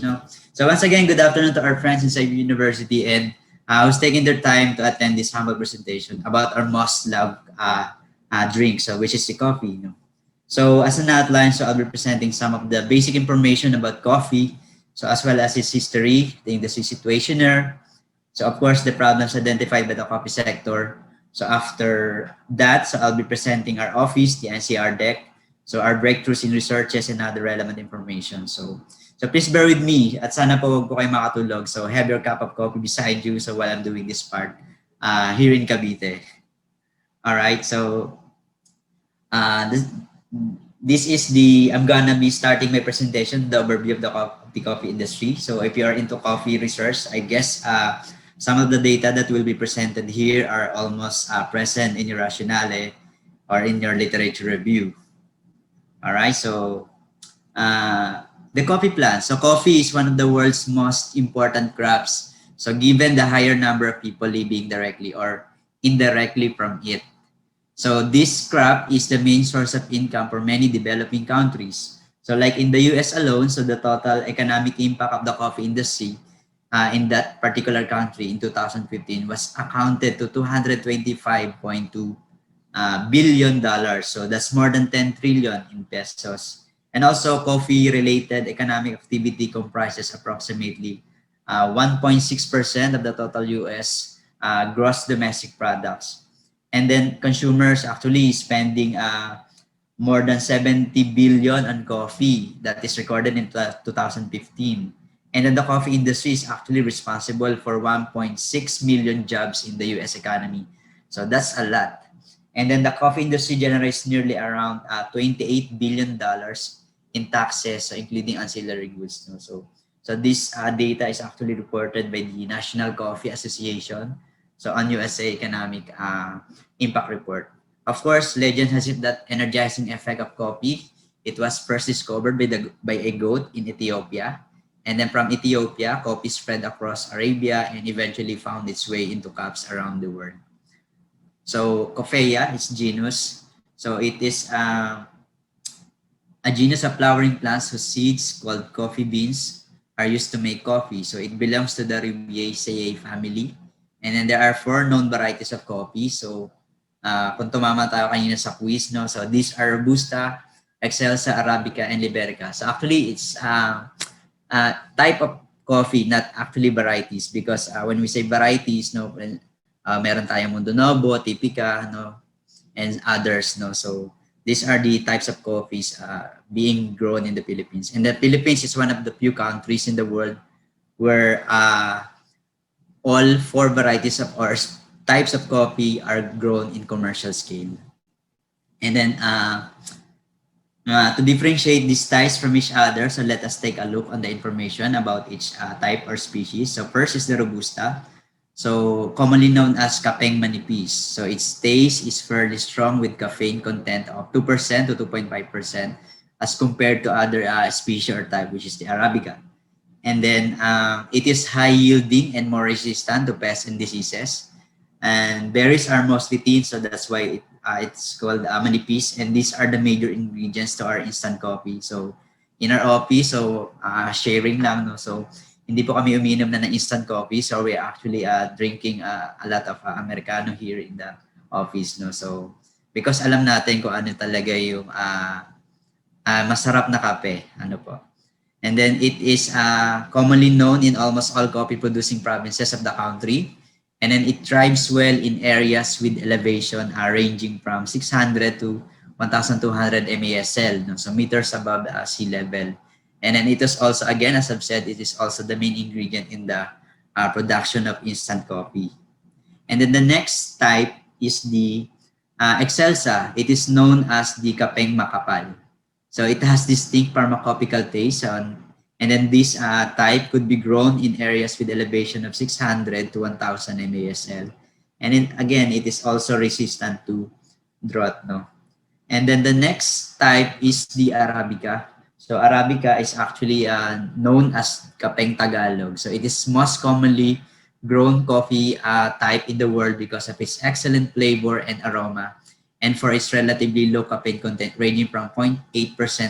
No? So once again, good afternoon to our friends inside University and who's taking their time to attend this humble presentation about our most loved drink, so which is the coffee. No? So as an outline, so I'll be presenting some of the basic information about coffee, so as well as its history, the industry situation there. So of course, the problems identified by the coffee sector. So after that, so I'll be presenting our office, the NCR deck, so our breakthroughs in researches and other relevant information. So please bear with me at sana po wag po kayo makatulog. So have your cup of coffee beside you so while I'm doing this part here in Cavite. All right, so this is I'm gonna be starting my presentation, the overview of the coffee industry. So if you are into coffee research, I guess some of the data that will be presented here are almost present in your rationale or in your literature review. All right, so the coffee plant. So coffee is one of the world's most important crops. So given the higher number of people living directly or indirectly from it. So this crop is the main source of income for many developing countries. So like in the US alone, so the total economic impact of the coffee industry in that particular country in 2015 was accounted to $225.2 billion. So that's more than 10 trillion in pesos. And also coffee-related economic activity comprises approximately 1.6% of the total US gross domestic products. And then consumers actually spending more than 70 billion on coffee that is recorded in 2015. And then the coffee industry is actually responsible for 1.6 million jobs in the US economy. So that's a lot. And then the coffee industry generates nearly around $28 billion in taxes, so including ancillary goods. No? So this data is actually reported by the National Coffee Association, so on USA Economic Impact Report. Of course, legend has it that energizing effect of coffee, it was first discovered by a goat in Ethiopia. And then from Ethiopia, coffee spread across Arabia and eventually found its way into cups around the world. So Coffea is genus. So it is a genus of flowering plants whose seeds called coffee beans are used to make coffee. So it belongs to the Rubiaceae family. And then there are 4 known varieties of coffee. So kung tumama tayo kanina sa quiz, no? So these are Robusta, Excelsa, Arabica, and Liberica. So actually it's type of coffee, not actually varieties, because when we say varieties, no, meron tayong Mundo Novo, Tipica, no, and others, no. So these are the types of coffees being grown in the Philippines. And the Philippines is one of the few countries in the world where all 4 varieties of or types of coffee are grown in commercial scale. And then to differentiate these types from each other, so let us take a look on the information about each type or species. So first is the Robusta. So commonly known as Kapeng manipis. So its taste is fairly strong with caffeine content of 2% to 2.5% as compared to other species or type, which is the Arabica. And then it is high yielding and more resistant to pests and diseases. And berries are mostly thin, so that's why it's called manipis. And these are the major ingredients to our instant coffee. So in our office, so sharing lang, no? So hindi po kami umiinom na ng instant coffee. So we're actually drinking a lot of Americano here in the office, no? So because alam natin kung ano talaga yung masarap na kape, ano po. And then it is commonly known in almost all coffee-producing provinces of the country. And then it thrives well in areas with elevation ranging from 600 to 1,200 MASL, no? So meters above sea level. And then it is also, again, as I've said, it is also the main ingredient in the production of instant coffee. And then the next type is the Excelsa. It is known as the Kapeng Makapal. So it has distinct pharmacopoeial taste, and then this type could be grown in areas with elevation of 600 to 1,000 MASL. And then again, it is also resistant to drought, no? And then the next type is the Arabica. So Arabica is actually known as Kapeng Tagalog. So it is most commonly grown coffee type in the world because of its excellent flavor and aroma, and for its relatively low caffeine content ranging from 0.8%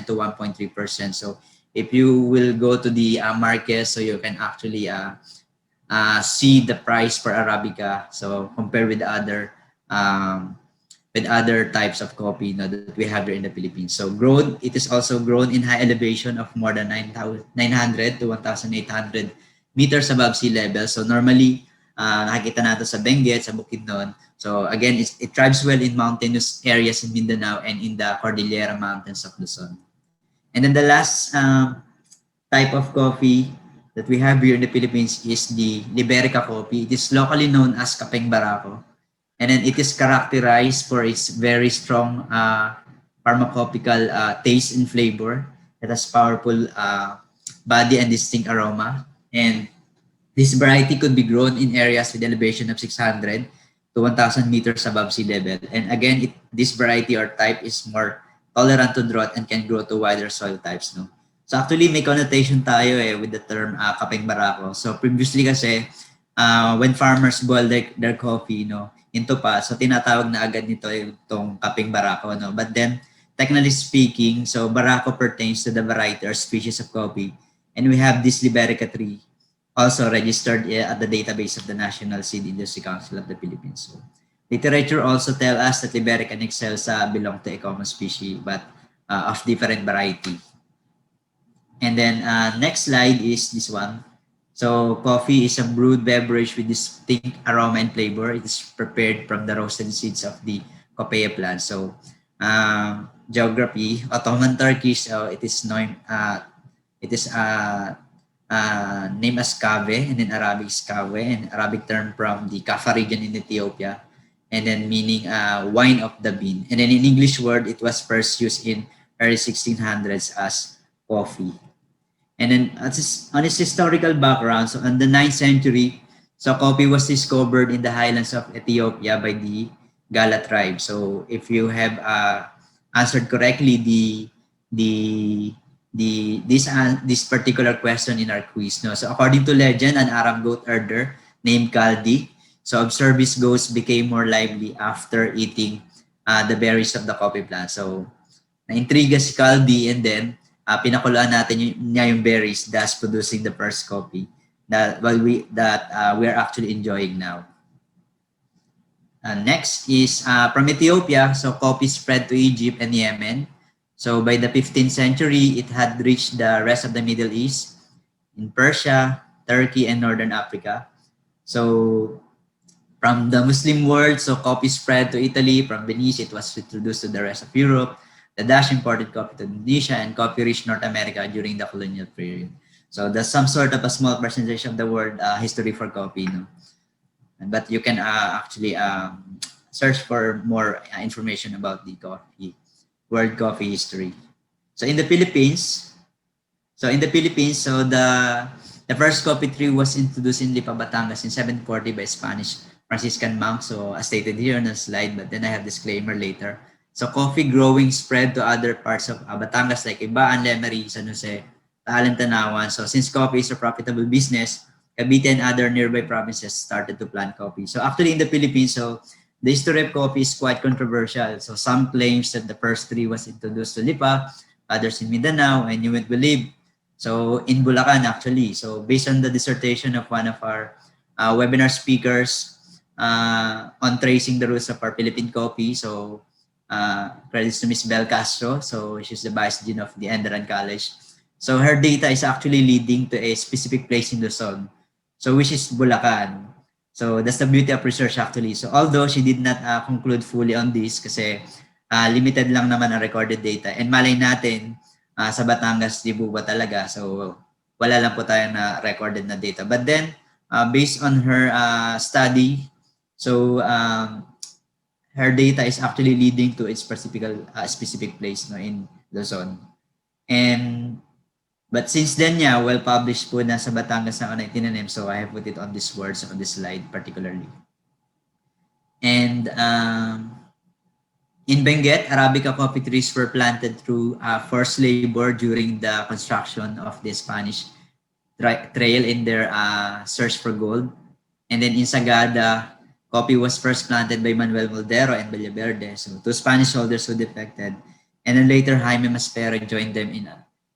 to 1.3%. So if you will go to the market, so you can actually see the price for Arabica. So compare with other types of coffee, that we have here in the Philippines. So grown, it is also grown in high elevation of more than 900 to 1,800 meters above sea level. So normally, nakikita natin sa Benguet, sa Bukidnon. So again, it thrives well in mountainous areas in Mindanao and in the Cordillera Mountains of Luzon. And then the last type of coffee that we have here in the Philippines is the Liberica coffee. It is locally known as Kapeng Barako. And then it is characterized for its very strong pharmacopoeial taste and flavor. It has powerful body and distinct aroma. And this variety could be grown in areas with elevation of 600 to 1,000 meters above sea level. And again, this variety or type is more tolerant to drought and can grow to wider soil types. No? So actually, may connotation tayo with the term Kapeng Barako. So previously kasi, when farmers boil their coffee, into pot, so tinatawag na agad nito itong Kapeng Barako. No? But then, technically speaking, so Barako pertains to the variety or species of coffee. And we have this Liberica tree also registered at the database of the National Seed Industry Council of the Philippines. So, literature also tell us that Liberica and Excelsa belong to a common species but of different variety. And then next slide is this one. So coffee is a brewed beverage with distinct aroma and flavor. It is prepared from the roasted seeds of the coffea plant. So geography, Ottoman Turkish, it is known. It is named as kave, and then Arabic is kawe, and Arabic term from the Kaffa region in Ethiopia, and then meaning wine of the bean. And then in English word, it was first used in early 1600s as coffee. And then on its historical background, so in the 9th century, so coffee was discovered in the highlands of Ethiopia by the Gala tribe. So if you have answered correctly this particular question in our quiz. No? So according to legend, an Arab goat herder named Kaldi, so observed his goats became more lively after eating the berries of the coffee plant. So na-intriga si Kaldi, and then pinakuluan natin niya yung berries, thus producing the first coffee that we are actually enjoying now. Next is from Ethiopia. So coffee spread to Egypt and Yemen. So by the 15th century, it had reached the rest of the Middle East, in Persia, Turkey, and Northern Africa. So from the Muslim world, so coffee spread to Italy. From Venice, it was introduced to the rest of Europe. The Dutch imported coffee to Indonesia, and coffee reached North America during the colonial period. So there's some sort of a small percentage of the world history for coffee. No? But you can actually search for more information about the world coffee history. So in the Philippines, so the first coffee tree was introduced in Lipa, Batangas in 740 by Spanish Franciscan monks. So as stated here on the slide, but then I have disclaimer later. So coffee growing spread to other parts of Batangas like Ibaan, Lemery, San Jose, Taalan, Tanawan. So since coffee is a profitable business, Cavite and other nearby provinces started to plant coffee. So actually in the Philippines, so the history of coffee is quite controversial. So some claims that the first tree was introduced to Lipa, others in Mindanao, and you would believe so in Bulacan actually. So based on the dissertation of one of our webinar speakers on tracing the roots of our Philippine coffee, so credits to Miss Bel Castro. So she's the vice dean of the Engr College. So her data is actually leading to a specific place in Luzon, so which is Bulacan. So that's the beauty of research actually. So although she did not conclude fully on this kasi limited lang naman ang recorded data, and malay natin sa Batangas di ba talaga. So wala lang po tayo na recorded na data. But then based on her study, so her data is actually leading to its specific place in Luzon. But since then, well published po na sa Batangas na tinanim, so I have put it on this words on this slide particularly. And in Benguet, Arabica coffee trees were planted through forced labor during the construction of the Spanish trail in their search for gold. And then in Sagada, coffee was first planted by Manuel Moldero and Villaverde, so two Spanish soldiers who defected. And then later, Jaime Maspero joined them in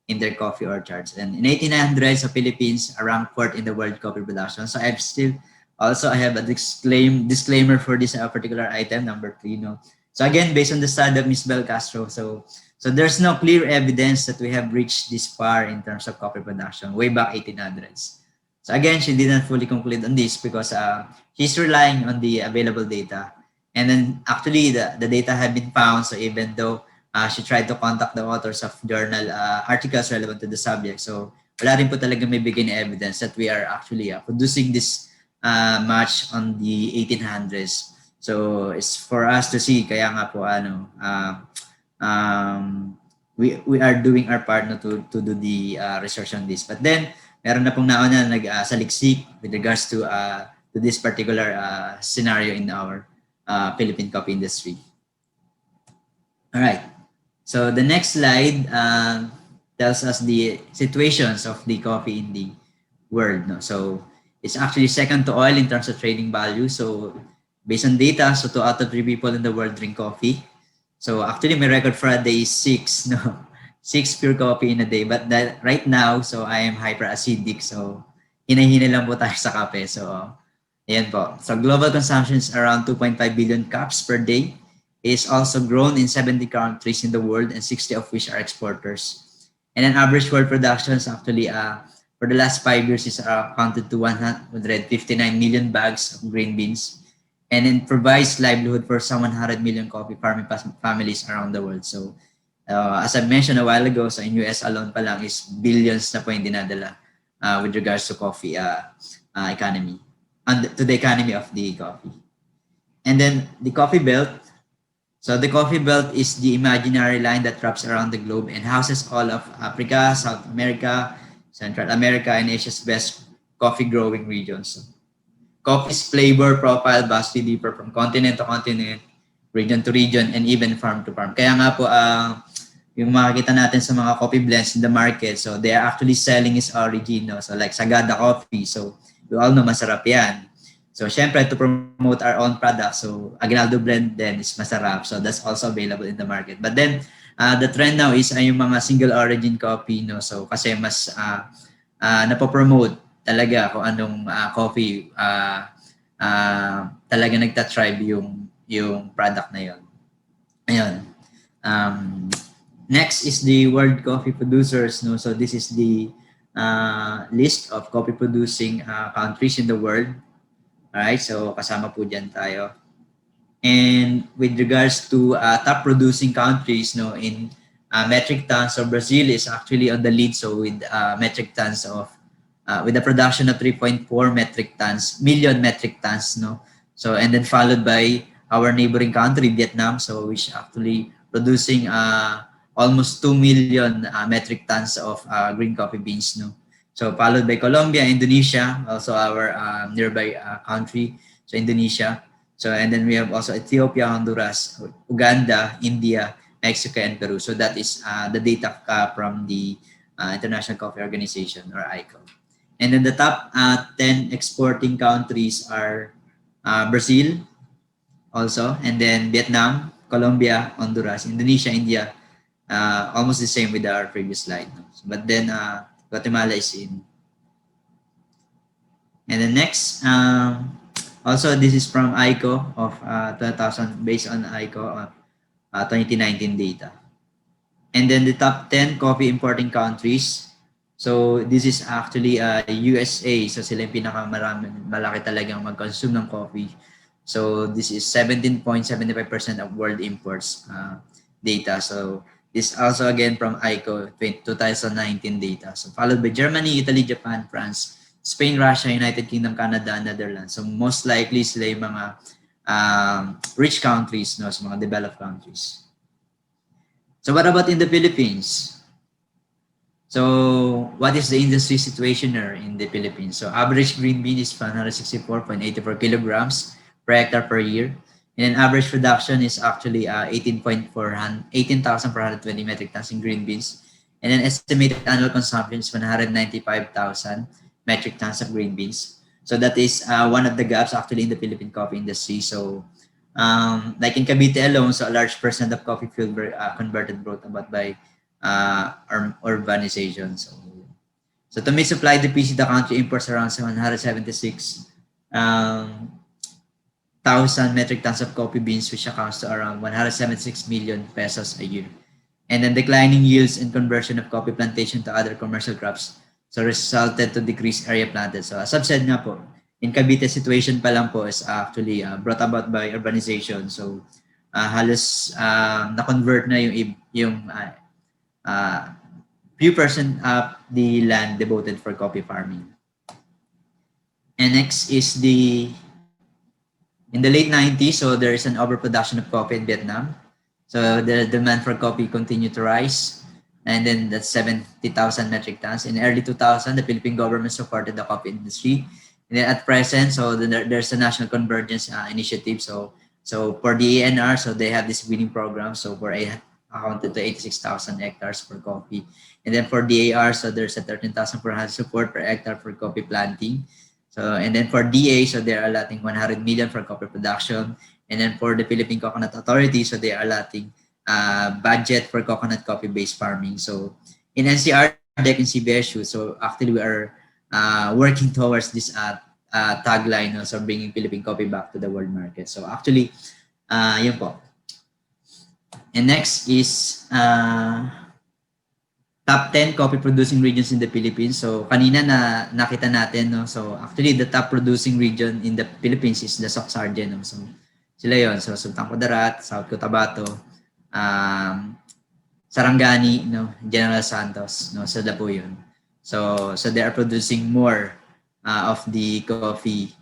in their coffee orchards. And in 1800s, the Philippines are ranked fourth in the world coffee production. So I have a disclaimer for this particular item, number 3. No? So again, based on the study of Ms. Bel Castro, so there's no clear evidence that we have reached this far in terms of coffee production way back 1800s. So again, she didn't fully conclude on this because she's relying on the available data. And then actually the data have been found. So even though she tried to contact the authors of journal articles relevant to the subject. So wala rin po talaga may bigay na evidence that we are actually producing this match on the 1800s. So it's for us to see. Kaya nga po we are doing our part to do the research on this. But then meron na pong nauna nagsaliksik with regards to this particular scenario in our Philippine coffee industry. All right. So the next slide tells us the situations of the coffee in the world. No? So it's actually second to oil in terms of trading value. So based on data, so 2 out of 3 people in the world drink coffee. So actually my record for a day is 6, no? 6 pure coffee in a day. But that right now, so I am hyperacidic. So hinahinay lang po tayo sa kape. So ayan po. So global consumption is around 2.5 billion cups per day. Is also grown in 70 countries in the world and 60 of which are exporters. And an average world production is actually for the last 5 years is counted to 159 million bags of green beans. And it provides livelihood for some 100 million coffee farming families around the world. So as I mentioned a while ago, so in US alone pa lang is billions na po yung dinadala with regards to coffee economy, and to the economy of the coffee. And then the coffee belt. So the coffee belt is the imaginary line that wraps around the globe and houses all of Africa, South America, Central America, and Asia's best coffee growing regions. So, coffee's flavor profile vastly differ from continent to continent, region to region, and even farm to farm. Kaya nga po, yung makikita natin sa mga coffee blends in the market, so they are actually selling its origin. No? So like Sagada Coffee, so we all know masarap yan. So syempre to promote our own product, so Aguinaldo blend then is masarap. So that's also available in the market. But then the trend now is yung mga single origin coffee, no. So kasi mas napopromote talaga kung anong coffee talaga nagta-thrive yung product na yon. Ayun. Next is the world coffee producers, no. So this is the list of coffee producing countries in the world. Alright, so kasama po dyan tayo. And with regards to top producing countries, no, in metric tons, so Brazil is actually on the lead. So with metric tons of with a production of 3.4 million metric tons, no. So and then followed by our neighboring country, Vietnam, so which actually producing almost 2 million metric tons of green coffee beans, no. So followed by Colombia, Indonesia, also our nearby country, so Indonesia. So and then we have also Ethiopia, Honduras, Uganda, India, Mexico, and Peru. So that is the data from the International Coffee Organization, or ICO. And then the top 10 exporting countries are Brazil, also, and then Vietnam, Colombia, Honduras, Indonesia, India, almost the same with our previous slide. No? But then Guatemala is in. And the next, also this is from ICO of 2000, based on ICO 2019 data. And then the top 10 coffee importing countries. So this is actually USA. So sila yung malaki talagang mag-consume ng coffee. So this is 17.75% of world imports data. So this also again from ICO 2019 data. So followed by Germany, Italy, Japan, France, Spain, Russia, United Kingdom, Canada, Netherlands. So most likely sila yung mga rich countries, no, so mga developed countries. So what about in the Philippines? So what is the industry situation in the Philippines? So average green bean is 164.84 kilograms per hectare per year. And then average production is actually 18,420 metric tons in green beans. And then estimated annual consumption is 195,000 metric tons of green beans. So that is one of the gaps actually in the Philippine coffee industry. So like in Cavite alone, so a large percent of coffee field were converted brought about by urbanization. So to meet supply deficit, the country imports around 176 thousand metric tons of coffee beans, which accounts to around 176 million pesos a year. And then declining yields and conversion of coffee plantation to other commercial crops so resulted to decreased area planted. So as I've said nga po, in Cavite situation pa lang po is actually brought about by urbanization. So halos na-convert na yung few percent of the land devoted for coffee farming. And next is in the late 90s, so there is an overproduction of coffee in Vietnam. So the demand for coffee continued to rise, and then that's 70,000 metric tons. In early 2000, the Philippine government supported the coffee industry. And then at present, so there's a national convergence initiative. So for the ANR, so they have this winning program. So for accounted to 86,000 hectares for coffee. And then for DAR, so there's a 13,400 support per hectare for coffee planting. So, and then for DA, so they're allotting 100 million for coffee production. And then for the Philippine Coconut Authority, so they are allotting budget for coconut coffee-based farming. So in NCR, deck in CBSU, so actually we are working towards this tagline, so bringing Philippine coffee back to the world market. So actually, yun po. And next is top 10 coffee producing regions in the Philippines. So kanina na nakita natin, no? So actually the top producing region in the Philippines is the Soxargen, no? So sila yon. So Sultan Kudarat, South Cotabato, Sarangani, no? General Santos, no? So po yun. So they are producing more of the coffee,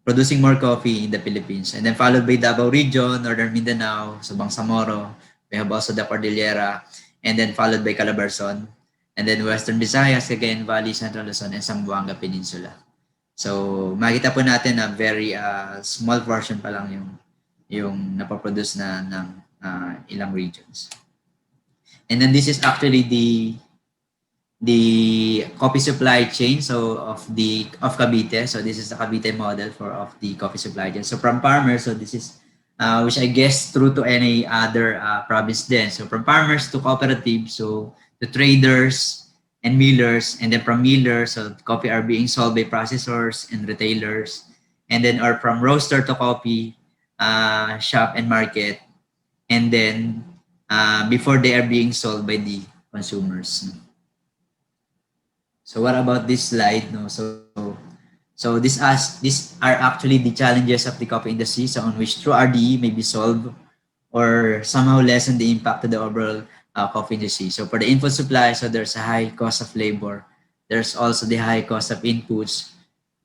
producing more coffee in the Philippines. And then followed by Davao region, Northern Mindanao, so Bangsamoro, we have also the Cordillera, and then followed by Calabarzon, and then Western Visayas, Cagayan Valley, Central Luzon, and Zamboanga Peninsula. So makita po natin na very small portion pa lang yung napoproduce na ng ilang regions. And then this is actually the coffee supply chain of Cavite. So this is the Cavite model of the coffee supply chain. So from farmers, so this is which I guess true to any other province then. So from farmers to cooperatives, so to traders and millers, and then from millers, so coffee are being sold by processors and retailers, and then or from roaster to coffee shop and market, and then before they are being sold by the consumers. So what about this slide? No, so these are actually the challenges of the coffee industry, so on which through RDE may be solved or somehow lessen the impact to the overall coffee industry. So for the input supply, so there's a high cost of labor. There's also the high cost of inputs.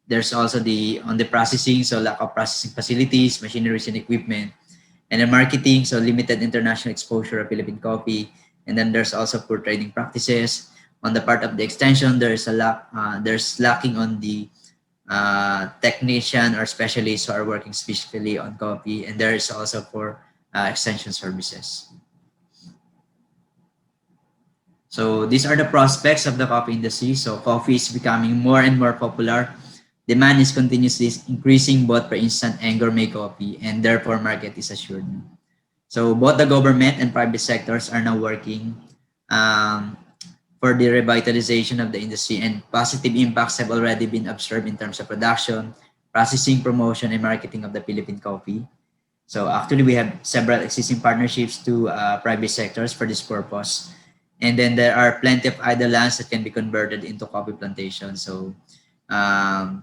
There's also on the processing, so lack of processing facilities, machineries and equipment. And the marketing, so limited international exposure of Philippine coffee. And then there's also poor trading practices. On the part of the extension, there's lacking on the technician or specialists who are working specifically on coffee, and there is also for extension services. So these are the prospects of the coffee industry. So coffee is becoming more and more popular. Demand is continuously increasing both for instant and gourmet coffee, and therefore market is assured. So both the government and private sectors are now working for the revitalization of the industry, and positive impacts have already been observed in terms of production, processing, promotion, and marketing of the Philippine coffee. So actually we have several existing partnerships to private sectors for this purpose. And then there are plenty of idle lands that can be converted into coffee plantations. So, and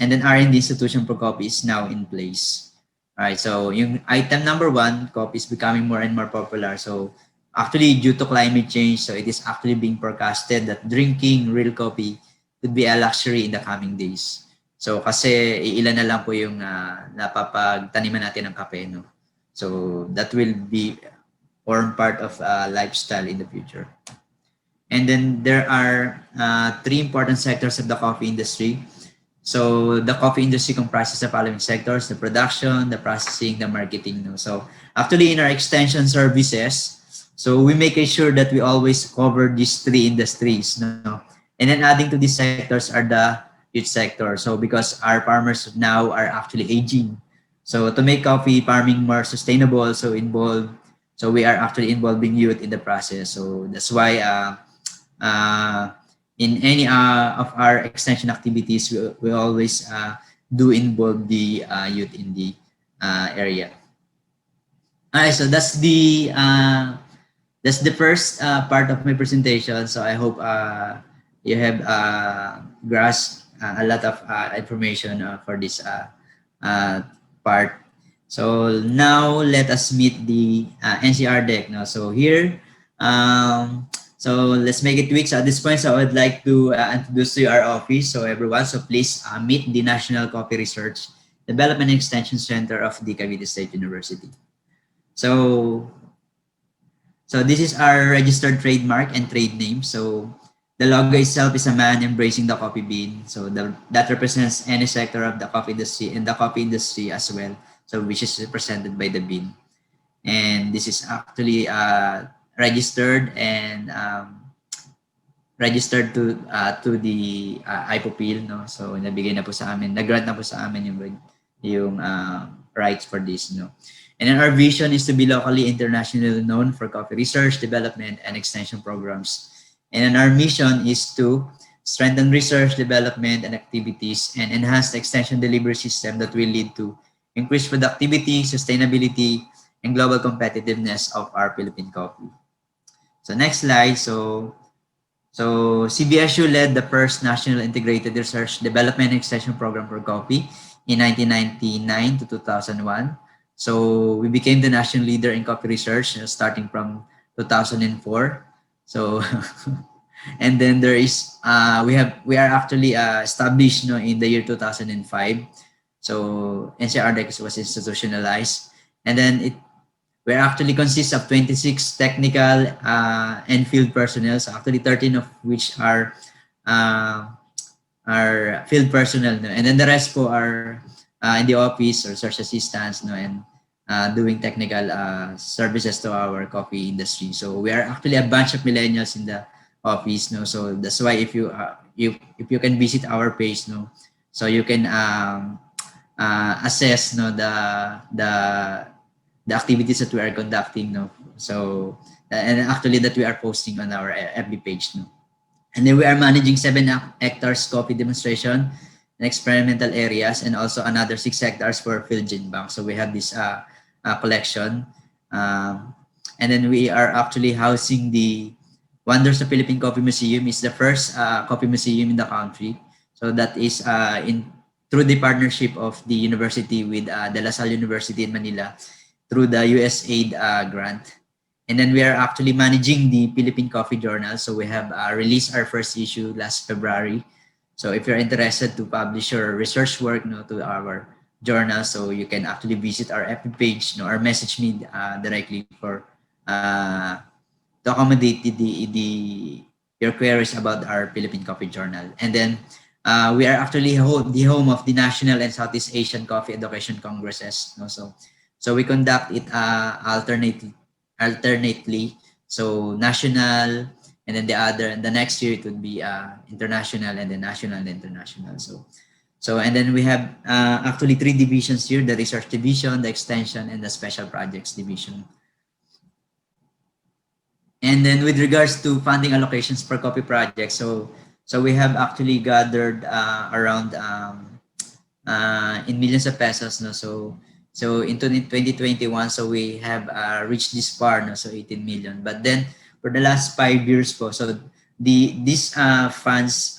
then R&D institution for coffee is now in place. All right, so yung item number 1, coffee is becoming more and more popular. So actually, due to climate change, so it is actually being forecasted that drinking real coffee could be a luxury in the coming days. So kasi ilan na lang po yung napapagtaniman natin ng kape, no? So that will be form part of lifestyle in the future. And then there are 3 important sectors of the coffee industry. So the coffee industry comprises the following sectors: the production, the processing, the marketing. No? So actually in our extension services, so we make sure that we always cover these 3 industries. No? And then adding to these sectors are the youth sector. So because our farmers now are actually aging. So to make coffee farming more sustainable, so involve So we are actually involving youth in the process. So that's why uh, in any of our extension activities, we always do involve the youth in the area. Alright, so that's the first part of my presentation. So I hope you have grasped a lot of information for this uh, part. So now let us meet the NCR deck. Now, so here, so let's make it quick. So at this point, so I would like to introduce to you our office. So everyone, so please meet the National Coffee Research Development and Extension Center of the Cavite State University. So this is our registered trademark and trade name. So the logo itself is a man embracing the coffee bean. So that represents any sector of the coffee industry and the coffee industry as well. So which is represented by the bean. And this is actually registered and registered to the IPOPIL, no. So nabigay na po sa amin, nag-grant na po sa amin yung rights for this, no. And then our vision is to be locally internationally known for coffee research, development, and extension programs. And then our mission is to strengthen research, development, and activities and enhance the extension delivery system that will lead to increased productivity, sustainability, and global competitiveness of our Philippine coffee. So next slide. So CBSU led the first National Integrated Research Development and Extension Program for coffee in 1999 to 2001. So we became the national leader in coffee research starting from 2004. So and then there is we are actually established, no, in the year 2005. So NCRDEX was institutionalized, and then we actually consist of 26 technical and field personnel. So actually 13 of which are field personnel, no? And then the rest po are in the office or research assistants, no, and doing technical services to our coffee industry. So we are actually a bunch of millennials in the office, no. So that's why if you if you can visit our page, no, so you can assess, no, the activities that we are conducting, no. So and actually that we are posting on our FB page, no. And then we are managing 7 hectares coffee demonstration and experimental areas, and also another 6 hectares for field gene bank. So we have this collection, and then we are actually housing the Wonders of Philippine Coffee Museum. Is the first coffee museum in the country. So that is in through the partnership of the university with De La Salle University in Manila through the USAID grant. And then we are actually managing the Philippine Coffee Journal. So we have released our first issue last February. So if you're interested to publish your research work, no, to our journal, so you can actually visit our FB page, no, or message me directly for to accommodate your queries about our Philippine Coffee Journal. And then we are actually the home of the National and Southeast Asian Coffee Education Congresses. No? So we conduct it alternately. So national, and then the next year it would be international, and then national and international. So and then we have actually 3 divisions here: the research division, the extension, and the special projects division. And then with regards to funding allocations for coffee projects, so we have actually gathered around in millions of pesos, no. So in 2021, so we have reached this far, no, so 18 million. But then for the last 5 years po, so these funds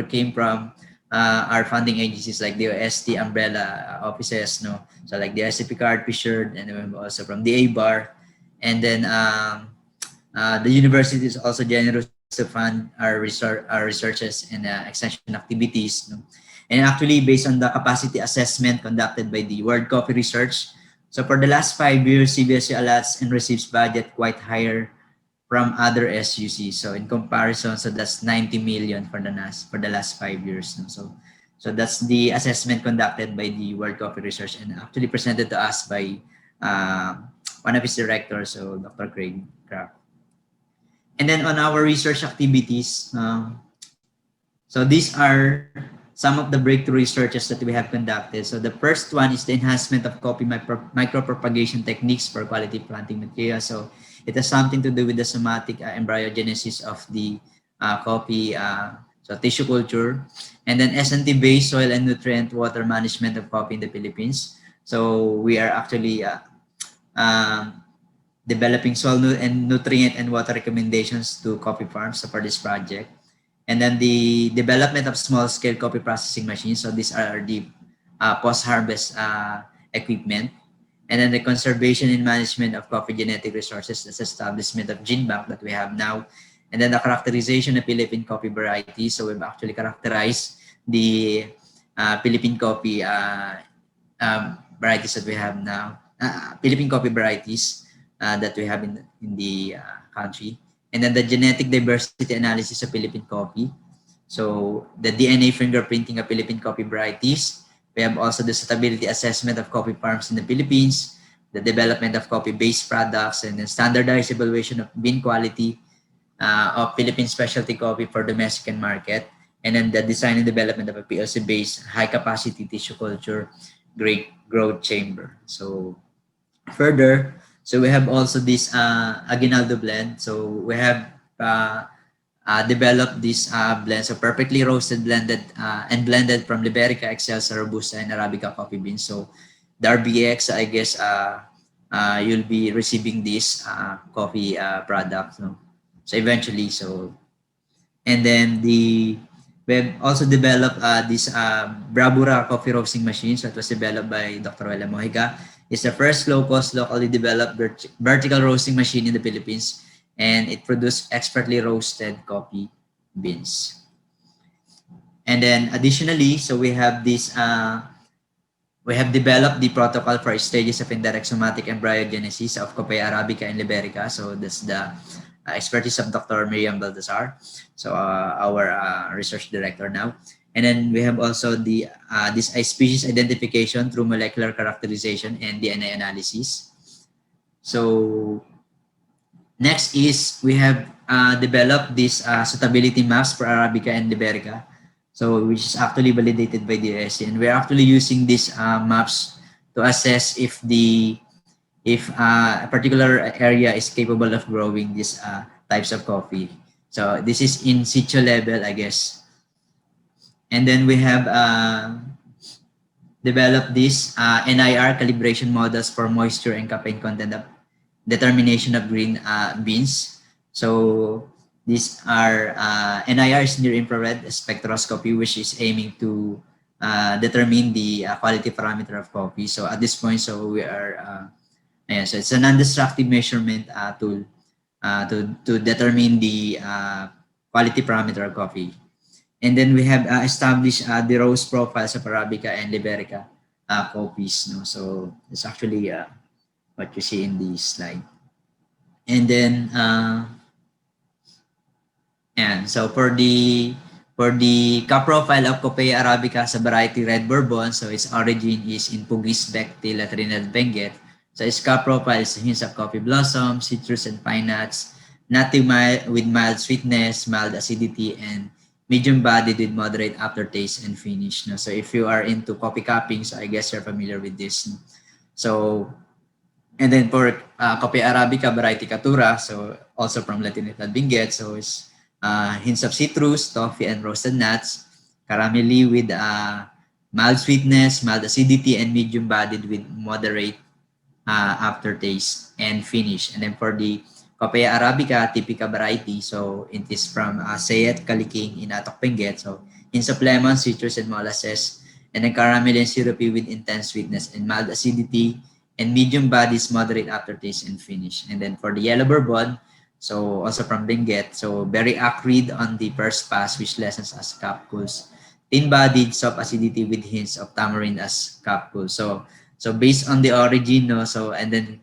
came from our funding agencies like the OST umbrella offices, no. So like the SCP card, Fisher, and then also from the A-Bar. And then the university is also generous to fund our researches and extension activities, no? And actually based on the capacity assessment conducted by the World Coffee Research, so for the last 5 years, CBSU allots and receives budget quite higher from other SUCs. So in comparison, so that's 90 million for the last 5 years, no? So that's the assessment conducted by the World Coffee Research and actually presented to us by one of his directors, so Dr. Craig Kraft. And then on our research activities, so these are some of the breakthrough researches that we have conducted. So the first one is the enhancement of coffee micropropagation techniques for quality planting material. So it has something to do with the somatic embryogenesis of the coffee, so tissue culture, and then SNT-based soil and nutrient water management of coffee in the Philippines. So we are actually um, developing soil and nutrient and water recommendations to coffee farms for this project. And then the development of small-scale coffee processing machines. So these are the post-harvest equipment. And then the conservation and management of coffee genetic resources, the establishment of gene bank that we have now. And then the characterization of Philippine coffee varieties. So we've actually characterized the Philippine coffee varieties that we have now, Philippine coffee varieties that we have in the country. And then the genetic diversity analysis of Philippine coffee. So the DNA fingerprinting of Philippine coffee varieties. We have also the suitability assessment of coffee farms in the Philippines, the development of coffee-based products, and then standardized evaluation of bean quality of Philippine specialty coffee for domestic market, and then the design and development of a PLC-based high-capacity tissue culture great growth chamber. So further, so we have also this Aguinaldo blend. So we have developed this blend, so perfectly roasted, blended and blended from Liberica, Excelsa, Robusta, and Arabica coffee beans. So the RBX, I guess you'll be receiving this coffee product. No? So eventually, so and then we've also developed this Bravura coffee roasting machine that was developed by Dr. Wela Mojica. It's the first low-cost, locally developed vertical roasting machine in the Philippines, and it produced expertly roasted coffee beans. And then additionally, so we have this, we have developed the protocol for stages of indirect somatic embryogenesis of Coffea arabica and Liberica. So that's the expertise of Dr. Miriam Baltazar, so our research director now. And then we have also the this species identification through molecular characterization and DNA analysis. So next is we have developed this suitability maps for Arabica and Liberica, so which is actually validated by the USC, and we're actually using these maps to assess if a particular area is capable of growing these types of coffee. So this is in situ level, I guess. And then we have developed these NIR calibration models for moisture and caffeine content of determination of green beans. So these are NIR is near infrared spectroscopy, which is aiming to determine the quality parameter of coffee. So at this point, so we are so it's a non-destructive measurement tool to determine the quality parameter of coffee. And then we have established the roast profiles of Arabica and Liberica coffees. No? So it's actually what you see in this slide. And then, and so for the cup profile of Coffea arabica sa variety Red Bourbon, so its origin is in Pugis, Bectil, at Trinidad, Benguet. So its cup profile is hints of coffee blossom, citrus, and pine nuts, nutty with mild sweetness, mild acidity, and medium bodied with moderate aftertaste and finish. No? So if you are into coffee cupping, so I guess you're familiar with this. No? So, and then for Coffea arabica variety Catura, so also from Latinidad, Benguet, so it's hints of citrus, toffee, and roasted nuts, caramelly with mild sweetness, mild acidity, and medium bodied with moderate aftertaste and finish. And then for the Coffea arabica typica variety, so it is from Sayet Kaliking in Atok, Benguet. So hints of lemon, citrus, and molasses, and then caramel and syrupy with intense sweetness and mild acidity, and medium bodies, moderate aftertaste and finish. And then for the yellow bourbon, so also from Benguet, so very acrid on the first pass, which lessens as cup cools. Thin-bodied, soft acidity with hints of tamarind as cup cools. So based on the origin, no, so and then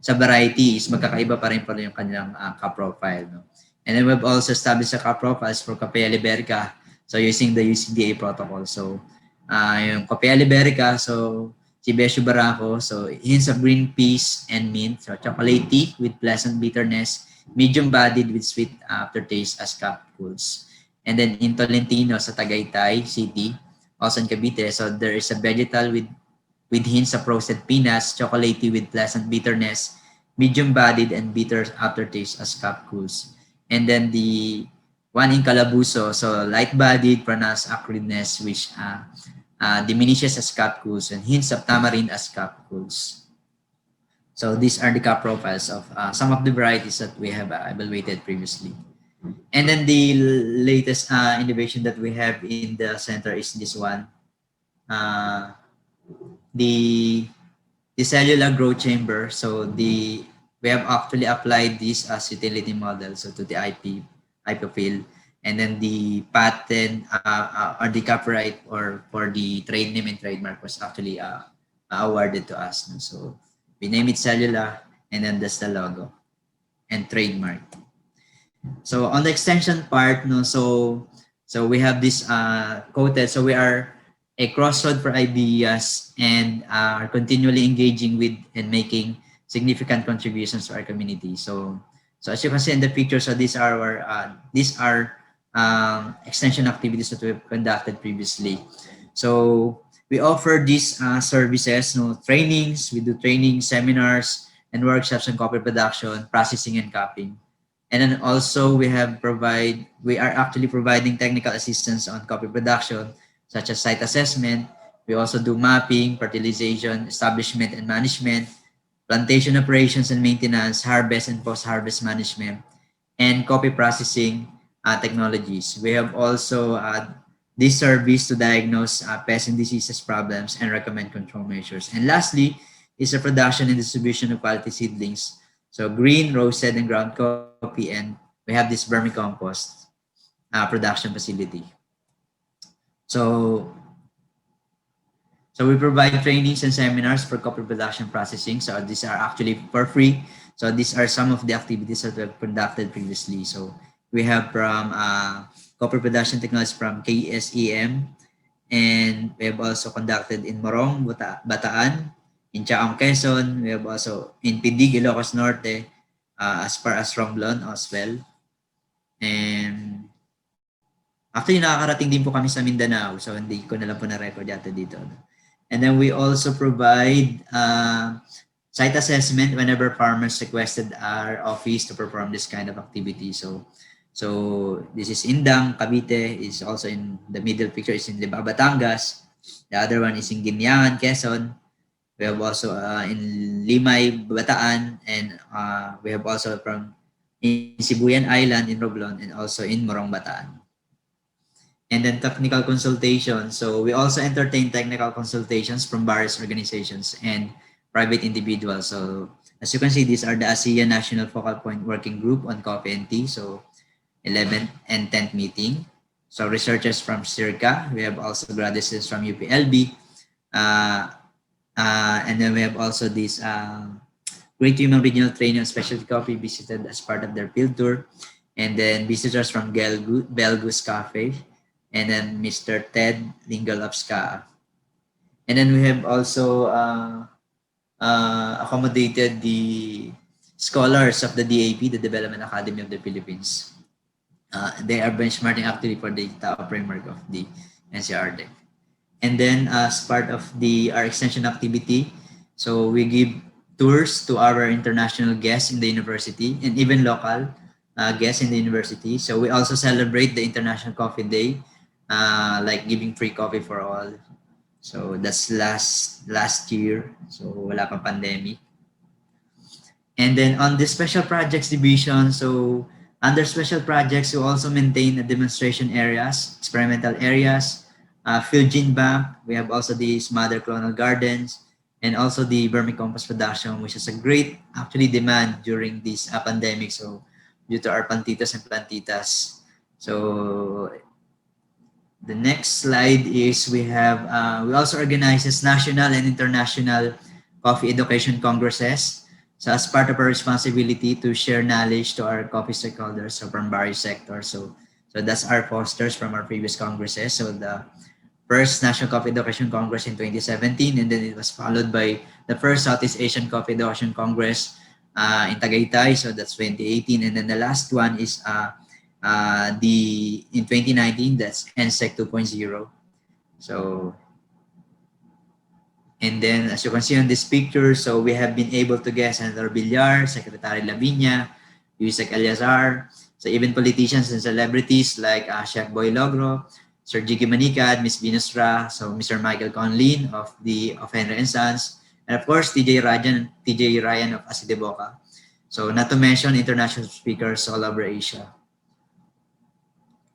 sa variety is magkakaiba pa rin yung kanilang cup profile. No? And then we've also established the cup profiles for Coffea Liberica, so using the UCDA protocol. So yung Coffea Liberica, so si Besyo Barako, so hints of green peas and mint, so chocolatey with pleasant bitterness, medium bodied with sweet aftertaste as cup cools. And then in Tolentino sa Tagaytay City, also in Cavite. So there is a vegetal with hints of roasted peanuts, chocolatey with pleasant bitterness, medium-bodied and bitter aftertaste as cup cools. And then the one in Calabuso, so light-bodied, pronounced acridness, which diminishes as cup cools and hints of tamarind as cup cools. So these are the cup profiles of some of the varieties that we have evaluated previously. And then the latest innovation that we have in the center is this one. Uh, the cellular growth chamber. So we have actually applied this as utility model, so to the IP field, and then the patent or the copyright or for the trade name and trademark was actually awarded to us. No? So we name it cellular, and then that's the logo and trademark. So on the extension part, no, so we have this quoted. So we are a crossroad for ideas and are continually engaging with and making significant contributions to our community. So as you can see in the picture, so these are our extension activities that we've conducted previously. So we offer these services, trainings. We do training, seminars, and workshops on coffee production, processing, and cupping. And then also we are actually providing technical assistance on coffee production, such as site assessment. We also do mapping, fertilization, establishment and management, plantation operations and maintenance, harvest and post-harvest management, and coffee processing technologies. We have also this service to diagnose pest and diseases problems and recommend control measures. And lastly is the production and distribution of quality seedlings. So green, roasted, and ground coffee, and we have this vermicompost production facility. So we provide trainings and seminars for coffee production processing. So these are actually for free. So these are some of the activities that we've conducted previously. So we have from coffee production technology from KSEM, and we have also conducted in Morong, Bataan, in Chaong, Quezon. We have also in Pidig, Ilocos Norte, as far as Romblon as well. And actually, nakakarating din po kami sa Mindanao. So, hindi ko na lang po na-record yata dito. And then we also provide site assessment whenever farmers requested our office to perform this kind of activity. So this is Indang, Cavite, is also in the middle picture is in Libao, Batangas. The other one is in Guinyangan, Quezon. We have also in Limay, Bataan, and we have also from in Sibuyan Island in Romblon and also in Morong, Bataan. And then technical consultation. So we also entertain technical consultations from various organizations and private individuals. So as you can see, these are the ASEAN National Focal Point Working Group on Coffee and Tea. So 11th and 10th meeting. So researchers from CIRCA. We have also graduates from UPLB. And then we have also this Great Human Regional Training on Specialty Coffee visited as part of their field tour. And then visitors from Belgus Cafe. And then Mr. Ted Lingal of SCA. And then we have also accommodated the scholars of the DAP, the Development Academy of the Philippines. They are benchmarking actually for the top framework of the NCR deck. And then as part of our extension activity, so we give tours to our international guests in the university and even local guests in the university. So we also celebrate the International Coffee Day, like giving free coffee for all. So that's last year. So wala pang pandemic. And then on the special projects division, so under special projects, we also maintain the demonstration areas, experimental areas, field gene bank. We have also these mother clonal gardens, and also the vermicompost production, which is a great actually demand during this pandemic. So due to our plantitas and plantitas. So the next slide is we also organizes national and international coffee education congresses. So as part of our responsibility to share knowledge to our coffee stakeholders, so from various sectors. So that's our posters from our previous congresses. So the first National Coffee Education Congress in 2017, and then it was followed by the first Southeast Asian Coffee Education Congress in Tagaytay. So that's 2018, and then the last one is in 2019, that's NSEC 2.0. So, and then as you can see on this picture, so we have been able to get Senator Villar, Secretary Lavinia, Yusek Eliazar, so even politicians and celebrities like Chef Boy Logro, Sir Jiggy Manicad, Miss Venus Ra, so Mr. Michael Conlin of Henry and Sons, and of course TJ Ryan of Asideboca. So not to mention international speakers all over Asia.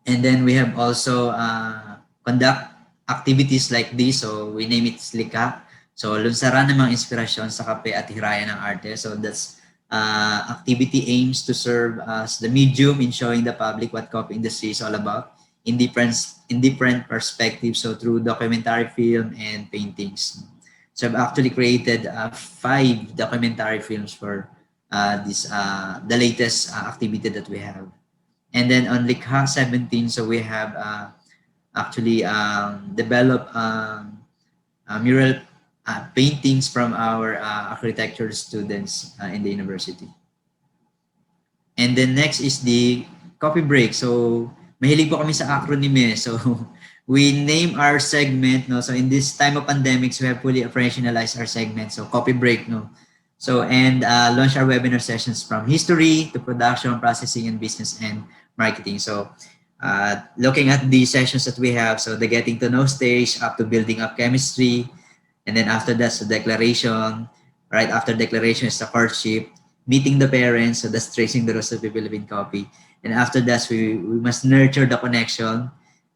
And then we have also conduct activities like this. So we name it Slika. So lunsaran ng mga inspirasyon sa kape at hirayan ng arte. So that's activity aims to serve as the medium in showing the public what coffee industry is all about in different perspectives. So through documentary film and paintings. So I've actually created 5 documentary films for the latest activity that we have. And then on Likha 17, so we have actually developed mural paintings from our architecture students in the university. And then next is the coffee break. So mahilig po kami sa acronym eh. So we name our segment, no. So in this time of pandemics, we have fully operationalized our segment. So coffee break, no. So and launch our webinar sessions from history to production, processing, and business and marketing. So looking at the sessions that we have, so the getting to know stage up to building up chemistry, and then after that's the declaration. Right after declaration is the courtship, meeting the parents, so that's tracing the recipe Philippine coffee. And after that, we must nurture the connection.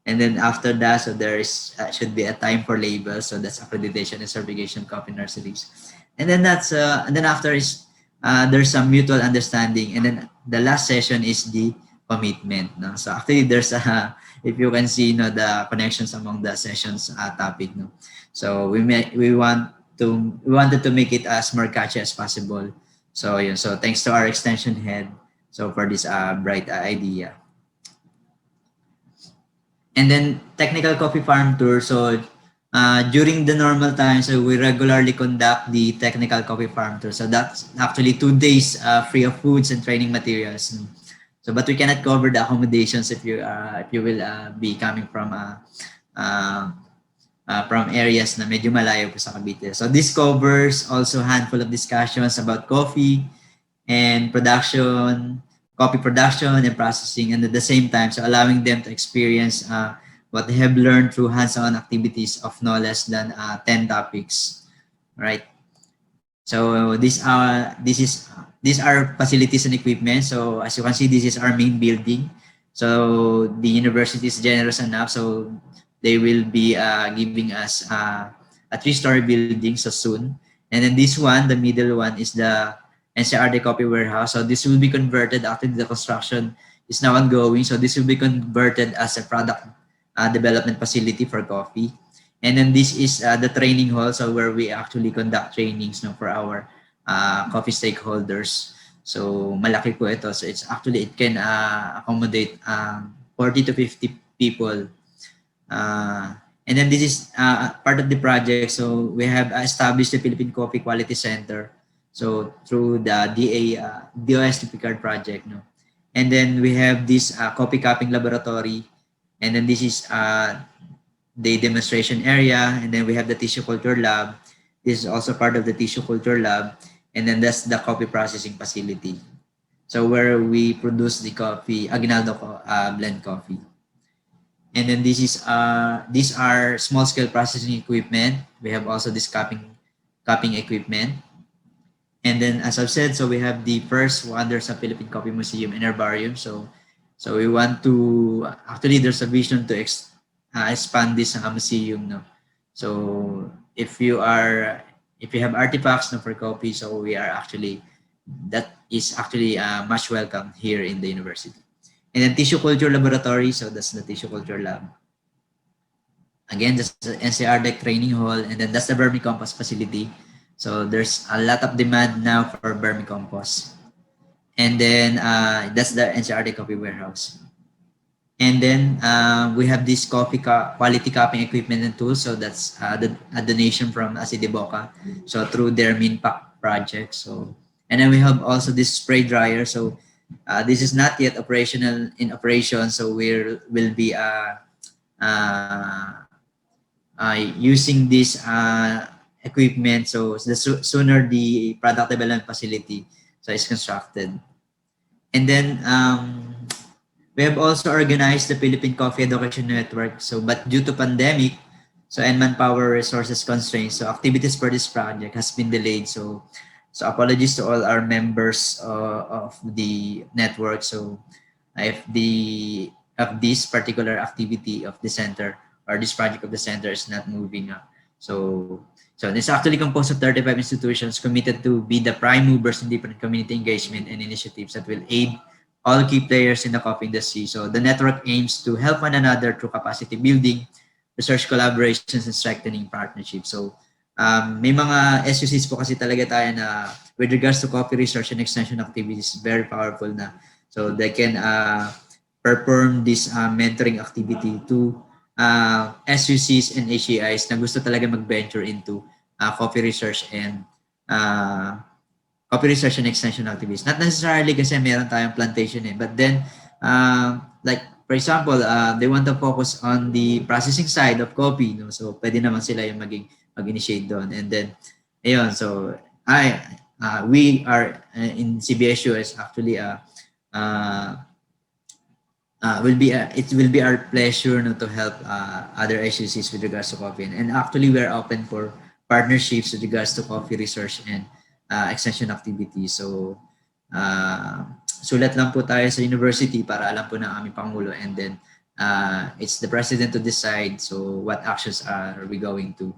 And then after that, so there is should be a time for labels, so that's accreditation and certification coffee nurseries. And then after is there's some mutual understanding, and then the last session is the commitment. No? So actually, there's if you can see, the connections among the sessions topic. No? So we wanted to make it as more catchy as possible. So so thanks to our extension head, so for this bright idea. And then technical coffee farm tour. So during the normal times, so we regularly conduct the technical coffee farm tour. So that's actually 2 days free of foods and training materials. So, but we cannot cover the accommodations if you will be coming from areas na medyo malayo po sa Cavite. So this covers also a handful of discussions about coffee and production, coffee production and processing, and at the same time, so allowing them to experience what they have learned through hands-on activities of no less than 10 topics, right? So these are facilities and equipment. So as you can see, this is our main building. So the university is generous enough, so they will be giving us a 3-story building so soon. And then this one, the middle one, is the NCRD Coffee Warehouse. So this will be converted after the construction is now ongoing. So this will be converted as a product development facility for coffee. And then this is the training hall, so where we actually conduct trainings for our coffee stakeholders. So malaki po ito. So it's actually, it can accommodate 40 to 50 people. And then this is part of the project. So we have established the Philippine Coffee Quality Center. So through the DOSTP card project. And then we have this coffee cupping laboratory. And then this is the demonstration area. And then we have the tissue culture lab. This is also part of the tissue culture lab. And then that's the coffee processing facility. So where we produce the coffee, Aguinaldo blend coffee. And then this is these are small scale processing equipment. We have also this cupping equipment. And then as I've said, so we have the first Wonders of Philippine Coffee Museum in herbarium. So we want to, actually there's a vision to expand this museum. So if you have artifacts for coffee, so that is actually much welcome here in the university. And then tissue culture laboratory, so that's the tissue culture lab. Again, that's the NCR training hall, and then that's the vermicompost facility. So there's a lot of demand now for vermicompost. And then that's the NCR coffee warehouse. And then we have this quality cupping equipment and tools. So that's a donation from Asideboca. So through their Minpack project. So, and then we have also this spray dryer. So This is not yet operational in operation, so will be uh, using this equipment. So the sooner the product development facility so is constructed, and then we have also organized the Philippine Coffee Education Network. So, but due to pandemic, so and manpower resources constraints, so activities for this project has been delayed. So, apologies to all our members of the network. So, if the of this particular activity of the center or this project of the center is not moving up. So, it's actually composed of 35 institutions committed to be the prime movers in different community engagement and initiatives that will aid all key players in the coffee industry. So the network aims to help one another through capacity building, research collaborations, and strengthening partnerships. So may mga SUCs po kasi talaga tayo na with regards to coffee research and extension activities, very powerful na. So they can perform this mentoring activity to SUCs and HEIs na gusto talaga mag-venture into coffee research and coffee research and extension activities. Not necessarily kasi meron tayong plantation but then like for example, they want to focus on the processing side of coffee, no? So pwede naman sila yung mag-initiate doon. And then ayun, so we are in CBSU is actually it will be our pleasure no, to help other SUCs with regards to coffee. And actually, we are open for partnerships with regards to coffee research and extension activities. So, sulat lang po tayo sa university para alam po ng aming Pangulo. And then, it's the president to decide so what actions are we going to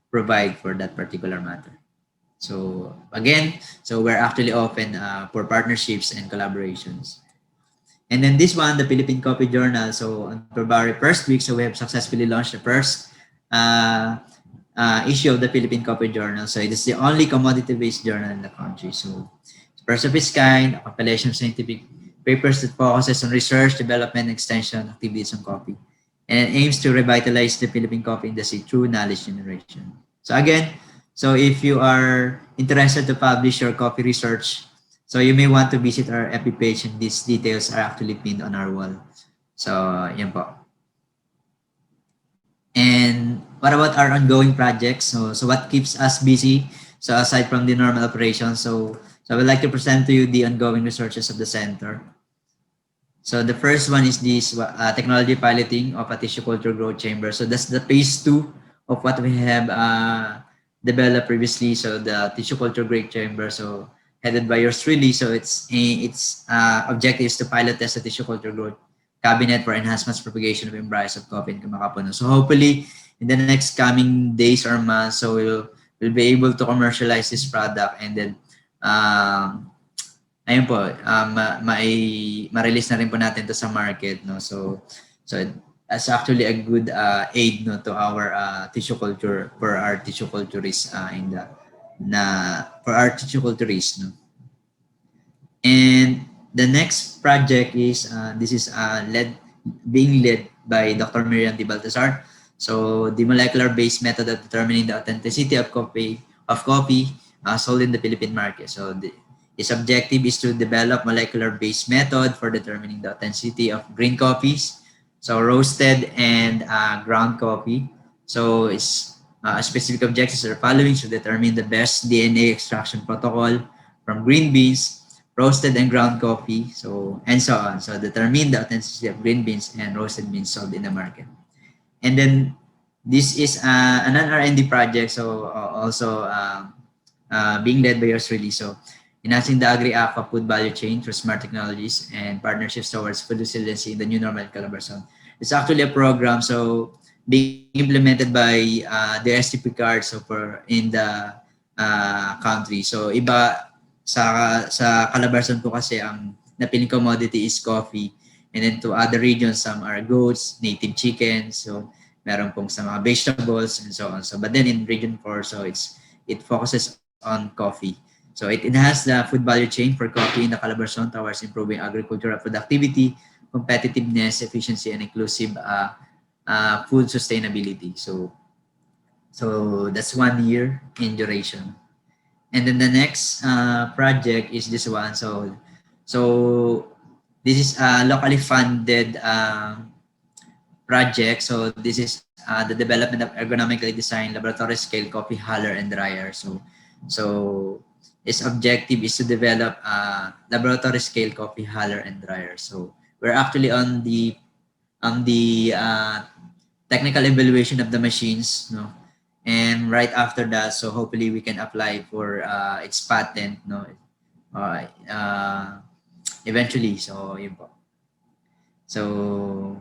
provide for that particular matter. So, again, so we're actually open for partnerships and collaborations. And then this one, the Philippine Coffee Journal. So on February 1st week, so we have successfully launched the first issue of the Philippine Coffee Journal. So it is the only commodity-based journal in the country. So it's first of its kind, a compilation of scientific papers that focuses on research, development, and extension activities on coffee, and aims to revitalize the Philippine coffee industry through knowledge generation. So again, so if you are interested to publish your coffee research, so you may want to visit our FB page and these details are actually pinned on our wall. So, yan po. And what about our ongoing projects? So what keeps us busy? So aside from the normal operations, so I would like to present to you the ongoing researches of the center. So the first one is this technology piloting of a tissue culture growth chamber. So that's the phase 2 of what we have developed previously. So the tissue culture growth chamber. So headed by yours truly. So its objective is to pilot test the tissue culture growth cabinet for enhancements propagation of embryos of coffee and kamakapuno. So hopefully in the next coming days or months, so we'll be able to commercialize this product and then ayun po, ma-release na rin po natin to sa market, no? So it's actually a good aid no to our tissue culture for our tissue culturists for our tissue culturists, no. And the next project is this is being led by Dr. Miriam Di Baltasar. So the molecular-based method of determining the authenticity of coffee sold in the Philippine market. So its objective is to develop molecular-based method for determining the authenticity of green coffees, so roasted and ground coffee. So its specific objectives are following to determine the best DNA extraction protocol from green beans, roasted and ground coffee, so and so on. So determine the authenticity of green beans and roasted beans sold in the market. And then this is an R&D project, so also being led by yours really. So enhancing the agri-aqua food value chain through smart technologies and partnerships towards food resiliency in the new normal collaboration. It's actually a program so being implemented by the STP card so for in the country. So iba sa Calabarzon po kasi ang napiling commodity is coffee, and then to other regions some are goats, native chickens, so meron pong sa mga vegetables and so on. So but then in region 4 so it focuses on coffee. So it enhances the food value chain for coffee in the Calabarzon towards improving agricultural productivity, competitiveness, efficiency, and inclusive food sustainability. So that's 1 year in duration. And then the next project is this one. So So this is a locally funded project. So this is the development of ergonomically designed laboratory scale coffee huller and dryer. So its objective is to develop laboratory scale coffee huller and dryer. So we're actually on the technical evaluation of the machines, no. And right after that, so hopefully we can apply for its patent, no. Uh, uh, Eventually. So yun po. So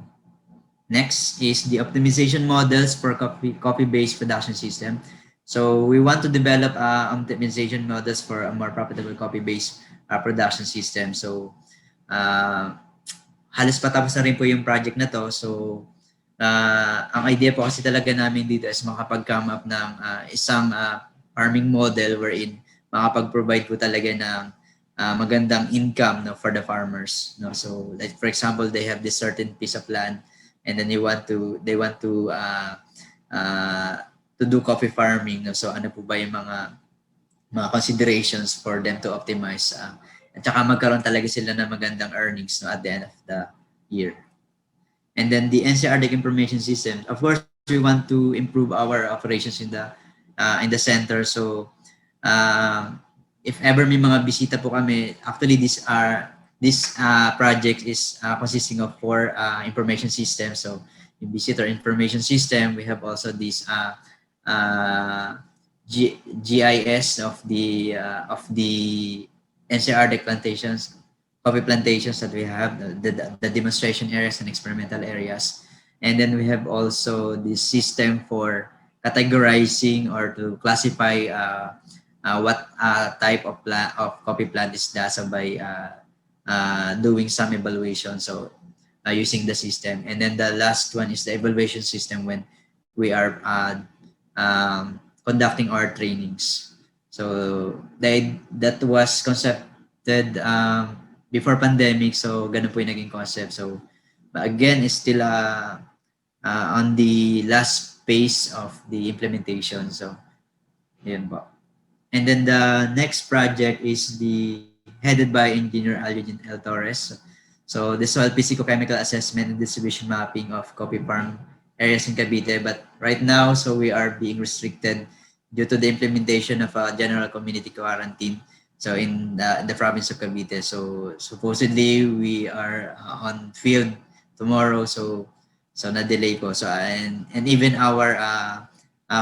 next is the optimization models for copy-based production system. So we want to develop optimization models for a more profitable copy-based production system. So uh, halos patapos na rin po yung project na to. So ang idea po kasi talaga namin dito is makapag-come up ng isang farming model wherein makapag-provide po talaga ng magandang income, no, for the farmers, no. So like for example, they have this certain piece of land and then they want to do coffee farming, no. So ano po ba yung mga considerations for them to optimize at saka magkaroon talaga sila ng magandang earnings, no, at the end of the year. And then the NCRDEC information system, of course we want to improve our operations in the center. So if ever may mga bisita po kami, actually this project is consisting of 4 information systems. So yung visitor information system, we have also this GIS of the NCRDEC plantations, coffee plantations that we have, the demonstration areas and experimental areas. And then we have also this system for categorizing or to classify what type of coffee plant is DASA by doing some evaluation. So using the system. And then the last one is the evaluation system when we are conducting our trainings. So that was concepted before pandemic. So ganun po yung naging concept. So again, it's still on the last phase of the implementation. So yun po. And then the next project is headed by Engineer Alvin L. Torres. So this was physicochemical assessment and distribution mapping of coffee farm areas in Cavite. But right now, so we are being restricted due to the implementation of a general community quarantine. So in the province of Cavite. So supposedly we are on field tomorrow. So na-delay po. So and even our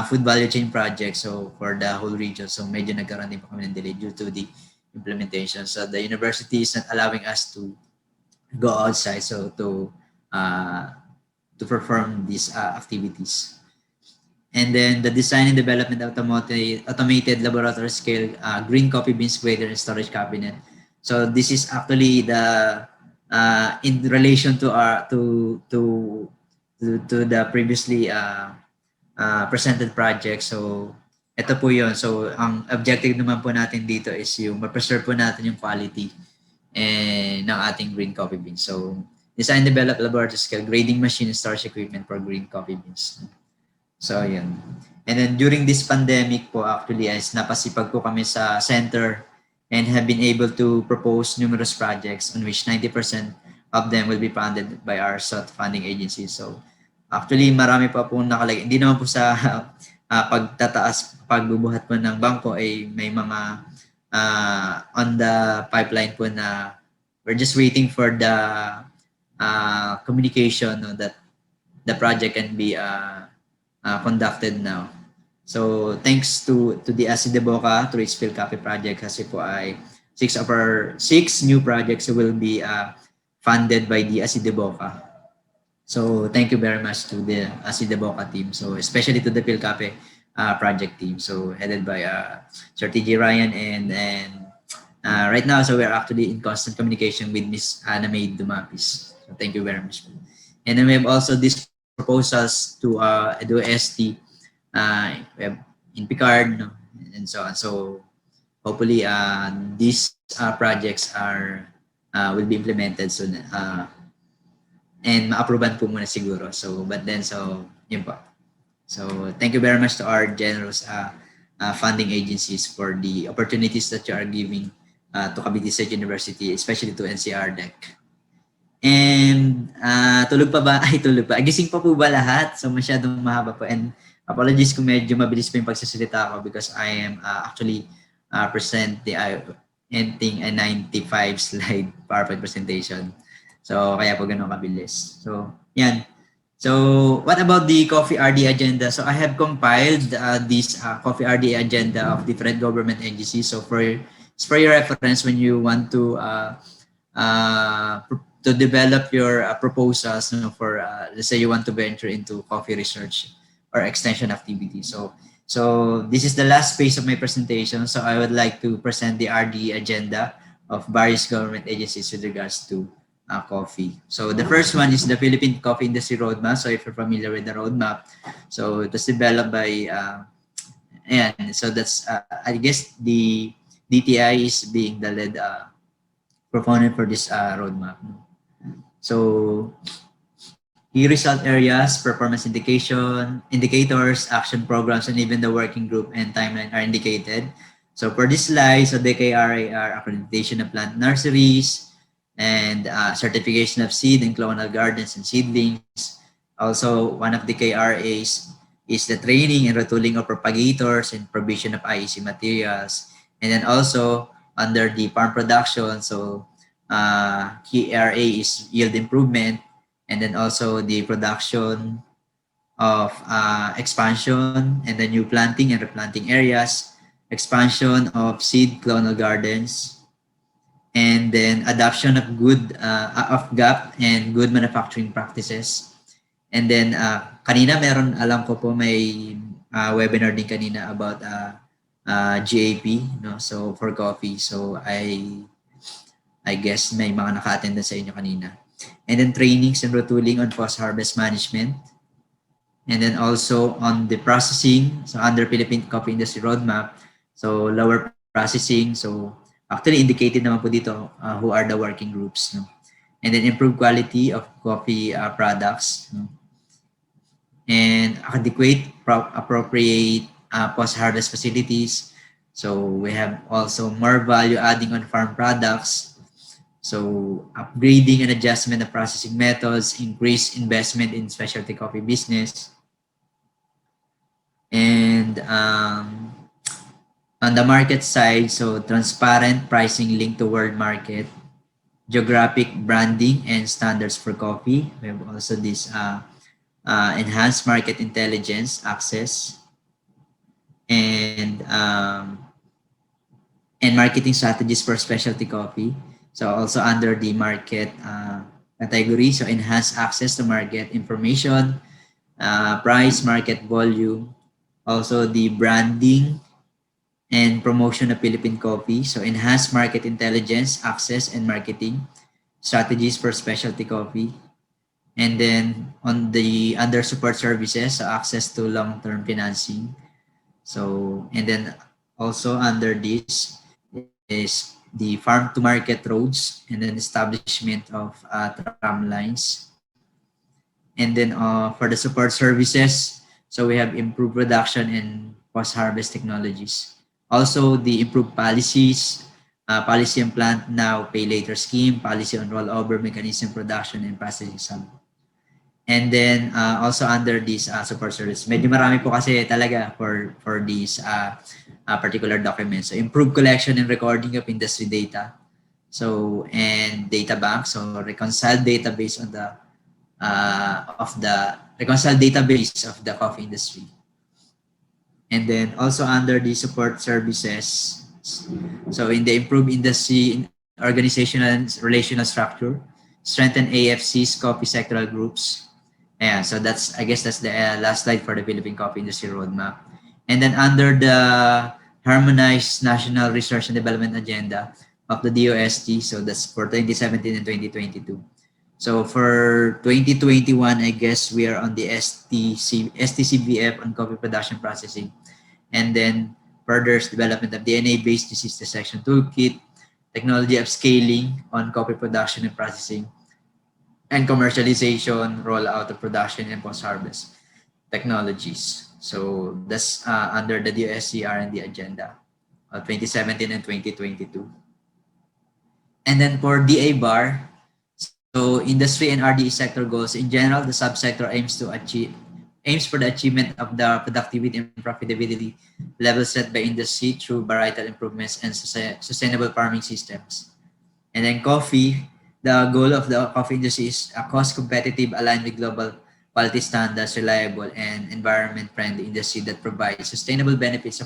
food value chain project, so for the whole region, so medyo nagkaroon din po kami ng delay due to the implementation. So the university is not allowing us to go outside, so to perform these activities. And then the design and development of automated laboratory scale green coffee beans grader and storage cabinet. So this is actually the in relation to the previously presented project. So ito po yun. So ang objective naman po natin dito is yung ma-preserve po natin yung quality ng ating green coffee beans. So design, develop laboratory scale grading machine and storage equipment for green coffee beans. So yun. And then during this pandemic po, actually is napasipag po kami sa center and have been able to propose numerous projects on which 90% of them will be funded by our SOT funding agency. So actually marami pa po nakalagay. Hindi naman po sa pagbubuhat po ng bangko ay may mga on the pipeline po na we're just waiting for the communication, no, that the project can be conducted now. So thanks to the Acid de Boca to Richfield Coffee Project kasi po ay 6 of our 6 new projects will be funded by the Acid de Boca. So thank you very much to the Acid de Boca team. So especially to the Phil Cafe project team. So headed by Sir TJ Ryan and right now, so we're actually in constant communication with Miss Ana May Dumapis. So thank you very much. And then we have also these proposals to EduST we have in Picard, no, and so on. So hopefully these projects will be implemented soon and ma-approvean po muna siguro. So but then so yun po. So thank you very much to our generous funding agencies for the opportunities that you are giving to Cavite State University, especially to NCR DEC. And tulog pa ba? Ay, tulog pa. Gising pa po ba lahat? So masyadong mahaba po. And apologies kung medyo mabilis pa yung pagsasalita ko because I am actually presenting a 95 slide PowerPoint presentation. So kaya po ganun kabilis. So yan. So what about the Coffee RD agenda? So I have compiled this Coffee RD agenda of different government agencies. So for your reference, when you want to develop your proposals, for let's say you want to venture into coffee research or extension activity. So this is the last phase of my presentation. So I would like to present the RD agenda of various government agencies with regards to coffee. So the first one is the Philippine Coffee Industry Roadmap. So if you're familiar with the roadmap, so it was developed by and so that's I guess the DTI is being the lead proponent for this roadmap. So key result areas, performance indicators, action programs, and even the working group and timeline are indicated. So for this slide, so the KRAR accreditation of plant nurseries, and certification of seed and clonal gardens and seedlings. Also, one of the KRAs is the training and retooling of propagators and provision of IEC materials. And then also under the farm production, so KRA is yield improvement, and then also the production of expansion and the new planting and replanting areas, expansion of seed clonal gardens, and then adoption of GAP and good manufacturing practices. And then kanina meron, alam ko po may webinar din kanina about GAP, no? So for coffee. So I guess may mga naka-attend sa inyo kanina. And then trainings and retooling on post-harvest management. And then also on the processing, so under Philippine Coffee Industry Roadmap, so lower processing, so actually indicated naman po dito who are the working groups, no? And then improve quality of coffee products, no? And adequate, appropriate post-harvest facilities. So we have also more value adding on farm products. So upgrading and adjustment of processing methods, increase investment in specialty coffee business. And on the market side, so transparent pricing linked to world market, geographic branding and standards for coffee. We have also this enhanced market intelligence access, and marketing strategies for specialty coffee. So also under the market category, so enhanced access to market information, price, market volume, also the branding and promotion of Philippine coffee. So enhanced market intelligence, access, and marketing strategies for specialty coffee. And then on the under support services, so access to long-term financing. So, and then also under this is the farm to market roads, and then establishment of tram lines. And then for the support services, so we have improved production and post-harvest technologies. Also the improved policies, policy on plant now, pay later scheme, policy on rollover mechanism, production and processing sub. And then also under this support service, medyo marami po kasi talaga for these particular documents. So improve collection and recording of industry data. So and data bank, so reconciled database on the reconciled database of the coffee industry. And then also under the support services, so in the improved industry organizational and relational structure, strengthen AFC's coffee sectoral groups. Yeah, so that's, I guess that's the last slide for the Philippine Coffee Industry Roadmap. And then under the Harmonized National Research and Development Agenda of the DOST, so that's for 2017 and 2022. So for 2021, I guess we are on the STCBF on coffee production processing. And then further development of DNA-based disease detection toolkit, technology of scaling on coffee production and processing, and commercialization, rollout of production and post-harvest technologies. So that's under the DOST R&D agenda of 2017 and 2022. And then for DA bar, so industry and RDE sector goals in general, the subsector aims for the achievement of the productivity and profitability levels set by industry through varietal improvements and sustainable farming systems. And then coffee, the goal of the coffee industry is a cost competitive, aligned with global quality standards, reliable and environment friendly industry that provides sustainable benefits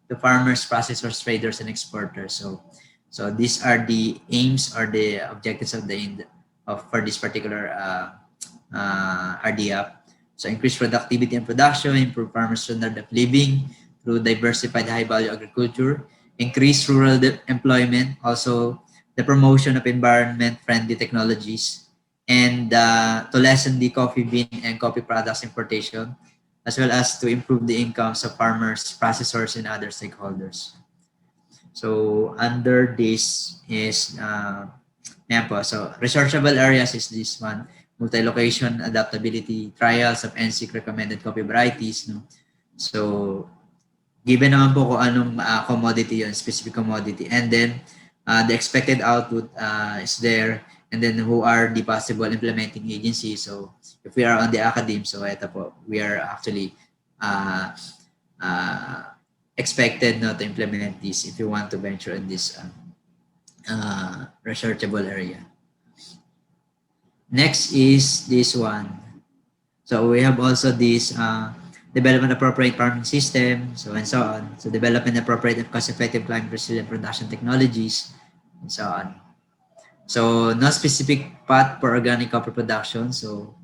to farmers, processors, traders, and exporters. So these are the aims or the objectives of for this particular RDF. So increase productivity and production, improve farmers' standard of living through diversified high-value agriculture, increase rural employment, also the promotion of environment-friendly technologies, and to lessen the coffee bean and coffee products importation, as well as to improve the incomes of farmers, processors, and other stakeholders. So under this is so researchable areas is this one, multi-location adaptability, trials of NSIC recommended coffee varieties. No? So given naman po kung anong commodity yun, specific commodity, and then the expected output is there, and then who are the possible implementing agencies. So if we are on the academe, so ito po, we are actually expected not to implement this if you want to venture in this researchable area. Next is this one. So we have also this development appropriate farming system, so and so on. So development appropriate and cost-effective climate resilient production technologies, and so on. So no specific path for organic coffee production, so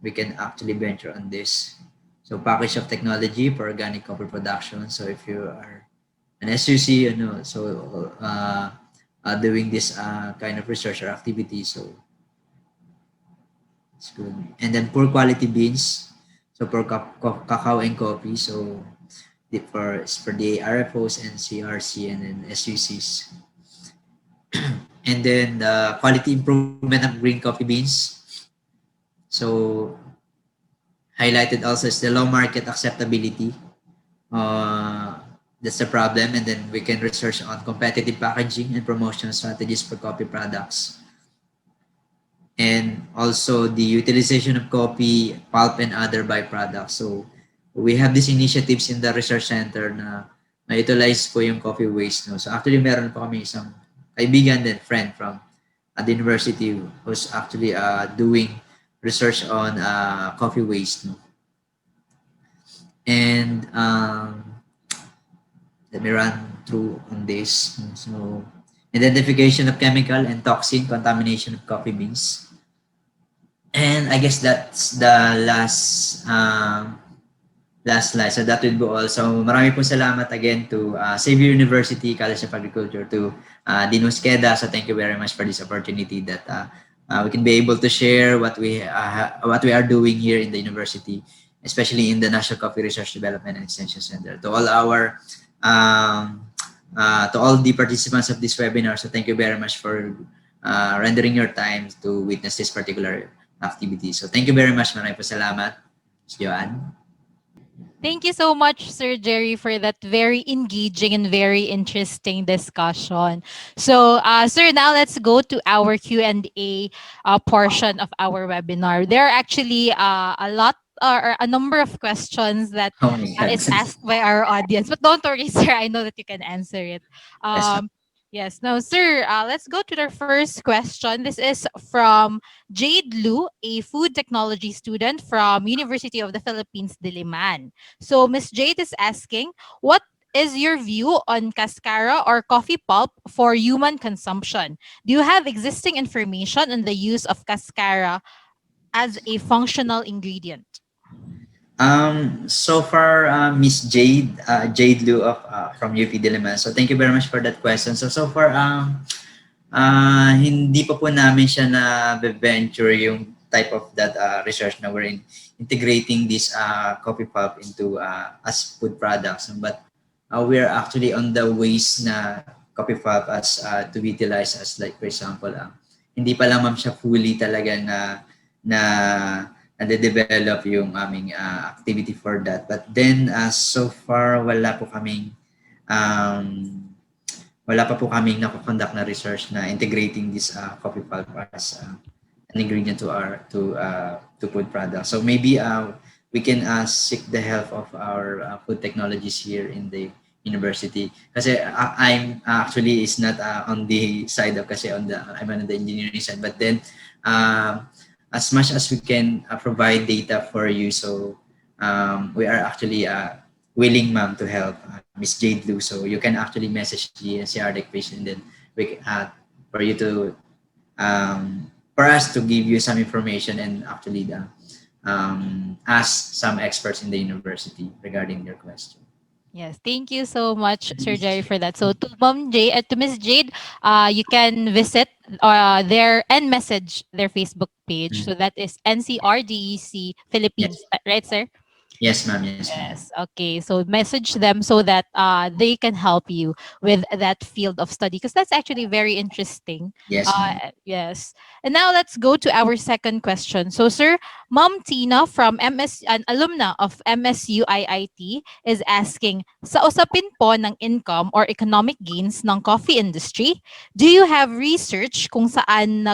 we can actually venture on this. So package of technology for organic coffee production. So if you are an SUC, you know, so doing this kind of research or activity, so it's good. And then poor quality beans, so for cacao and coffee, so for the RFOs and CRC and then SUCs. And then the quality improvement of green coffee beans. So highlighted also is the low market acceptability. That's the problem. And then we can research on competitive packaging and promotion strategies for coffee products. And also the utilization of coffee, pulp, and other byproducts. So we have these initiatives in the research center na na-utilize po yung coffee waste. No? So actually meron po kami isang kaibigan din, friend from the university who's actually doing research on coffee waste. No? And let me run through on this. So identification of chemical and toxin contamination of coffee beans. And I guess that's the last slide. So that will be all. So marami po salamat again to Xavier University College of Agriculture, to Dean Mosqueda. So thank you very much for this opportunity that we can be able to share what we are doing here in the university, especially in the National Coffee Research Development and Extension Center. To all our to all the participants of this webinar, so thank you very much for rendering your time to witness this particular activity. So thank you very much. Maraming po salamat. Joanne. Thank you so much, Sir Gerry, for that very engaging and very interesting discussion. So, sir, now let's go to our Q&A portion of our webinar. There are actually a lot or a number of questions that Oh my God. is asked by our audience. But don't worry, sir. I know that you can answer it. Yes, ma'am. Yes. Now, sir, let's go to the first question. This is from Jade Lu, a food technology student from University of the Philippines, Diliman. So Miss Jade is asking, what is your view on cascara or coffee pulp for human consumption? Do you have existing information on the use of cascara as a functional ingredient? So far, Miss Jade, Jade Lu of from UP Diliman. So thank you very much for that question. So far, hindi pa po namin siya na venture yung type of that research na we're integrating this coffee pulp into as food products. But we are actually on the ways na coffee pulp as to utilize as, like for example, hindi pa lang ma'am siya fully talaga na nade-develop yung aming activity for that. But then so far wala po kaming wala pa po kaming nako-conduct na research na integrating this coffee pulp as an ingredient to food products. So maybe we can seek the help of our food technologies here in the university. Kasi I'm actually is not on the side of kasi I'm on the engineering side. But then as much as we can provide data for you, so we are actually willing, ma'am, to help Miss Jade Lu. So you can actually message the CRDEC page, and then for you to for us to give you some information and actually ask some experts in the university regarding your question. Yes, thank you so much, Sir Jerry, for that. So to Mom Jade, to Miss Jade, you can visit their and message their Facebook page. Mm. So that is NCRDEC Yes. Philippines, right, sir? Yes, ma'am. Yes, ma'am. Yes. Okay. So message them so that they can help you with that field of study because that's actually very interesting. Yes, ma'am. Yes. And now let's go to our second question. So, sir, Mom Tina from an alumna of MSU IIT is asking, sa usapin po ng income or economic gains ng coffee industry, do you have research kung saan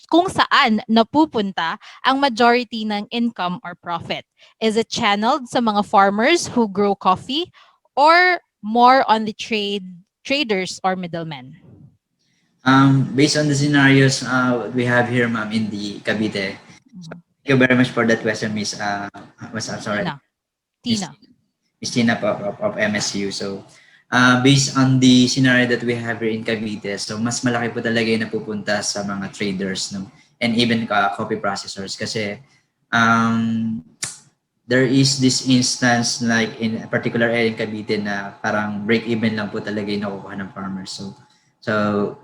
kung saan napupunta ang majority ng income or profit? Is it channeled sa mga farmers who grow coffee or more on the traders or middlemen? Based on the scenarios we have here, ma'am, in the Cavite. Mhm. Thank you very much for that question, Miss. I'm sorry, Tina. Miss Tina. Miss Tina of MSU. So, based on the scenario that we have here in Cavite, so mas malaki po talaga yung napupunta sa mga traders, no? And even coffee processors kasi um, there is this instance like in a particular area in Cavite na parang break-even lang po talaga yung nakukuha ng farmers. So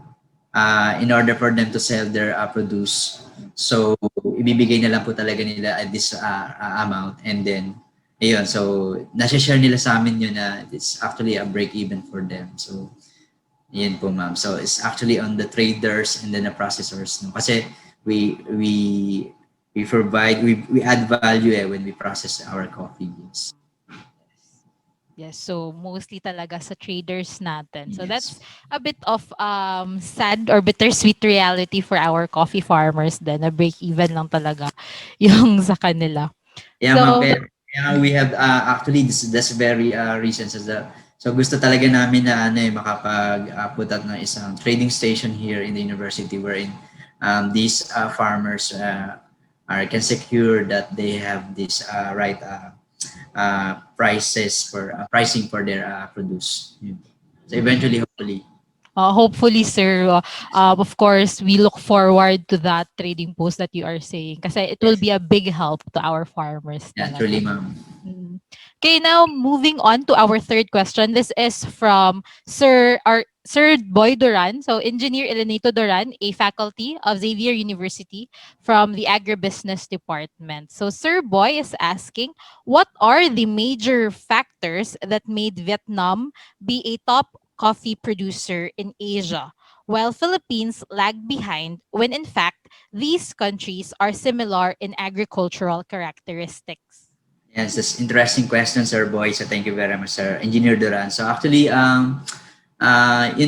in order for them to sell their produce, so ibibigay na lang po talaga nila at this amount, and then ayun, so nasa-share nila sa amin yun na it's actually a break-even for them. So yun po, ma'am. So it's actually on the traders and then the processors, no? Kasi we we we add value when we process our coffee beans. Yes, so mostly talaga sa traders natin. So Yes. that's a bit of sad or bittersweet reality for our coffee farmers then. Na break even lang talaga yung sa kanila. Yeah, ma'am. So, Kaya we have actually this very reason so gusto talaga namin na makapag put up ng isang trading station here in the university wherein these farmers can secure that they have this right prices for pricing for their produce. Yun. So eventually, hopefully. hopefully, sir, of course, we look forward to that trading post that you are saying kasi it will Yes. be a big help to our farmers Yeah, talaga. truly, ma'am. Mm. Okay, now moving on to our third question. This is from Sir Boy Duran, so Engineer Elenito Duran, a faculty of Xavier University from the Agribusiness Department. So Sir Boy is asking, what are the major factors that made Vietnam be a top coffee producer in Asia, while Philippines lag behind when in fact these countries are similar in agricultural characteristics? Yes, that's interesting question, Sir Boy. So thank you very much, Sir Engineer Duran. So actually, yung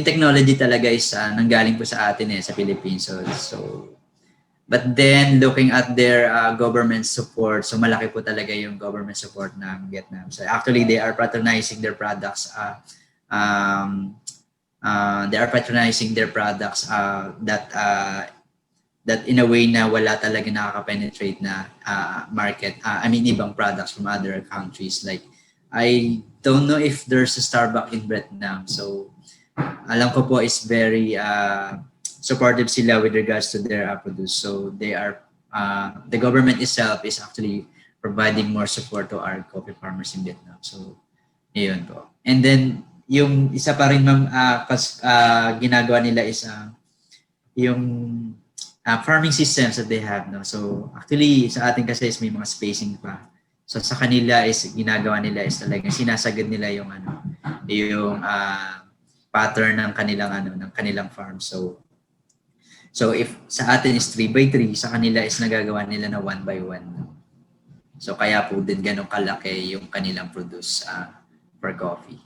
technology talaga is nanggaling po sa atin sa Philippines. But then looking at their government support, so malaki po talaga yung government support ng Vietnam. So actually, they are patronizing their products. They are patronizing their products that in a way na wala talaga nakaka-penetrate na market. I mean, ibang products from other countries. Like, I don't know if there's a Starbucks in Vietnam. So, alam ko po is very supportive sila with regards to their produce. So, the government itself is actually providing more support to our coffee farmers in Vietnam. So, yun po. And then, yung isa pa rin, ma'am, ginagawa nila is yung farming systems that they have, no. So actually sa atin kasi is may mga spacing pa. So sa kanila is ginagawa nila is talagang sinasagad nila yung yung pattern ng kanilang farm. So if sa atin is 3 by 3, sa kanila is nagagawa nila na 1 by 1. No? So kaya po din ganun kalaki yung kanilang produce for coffee.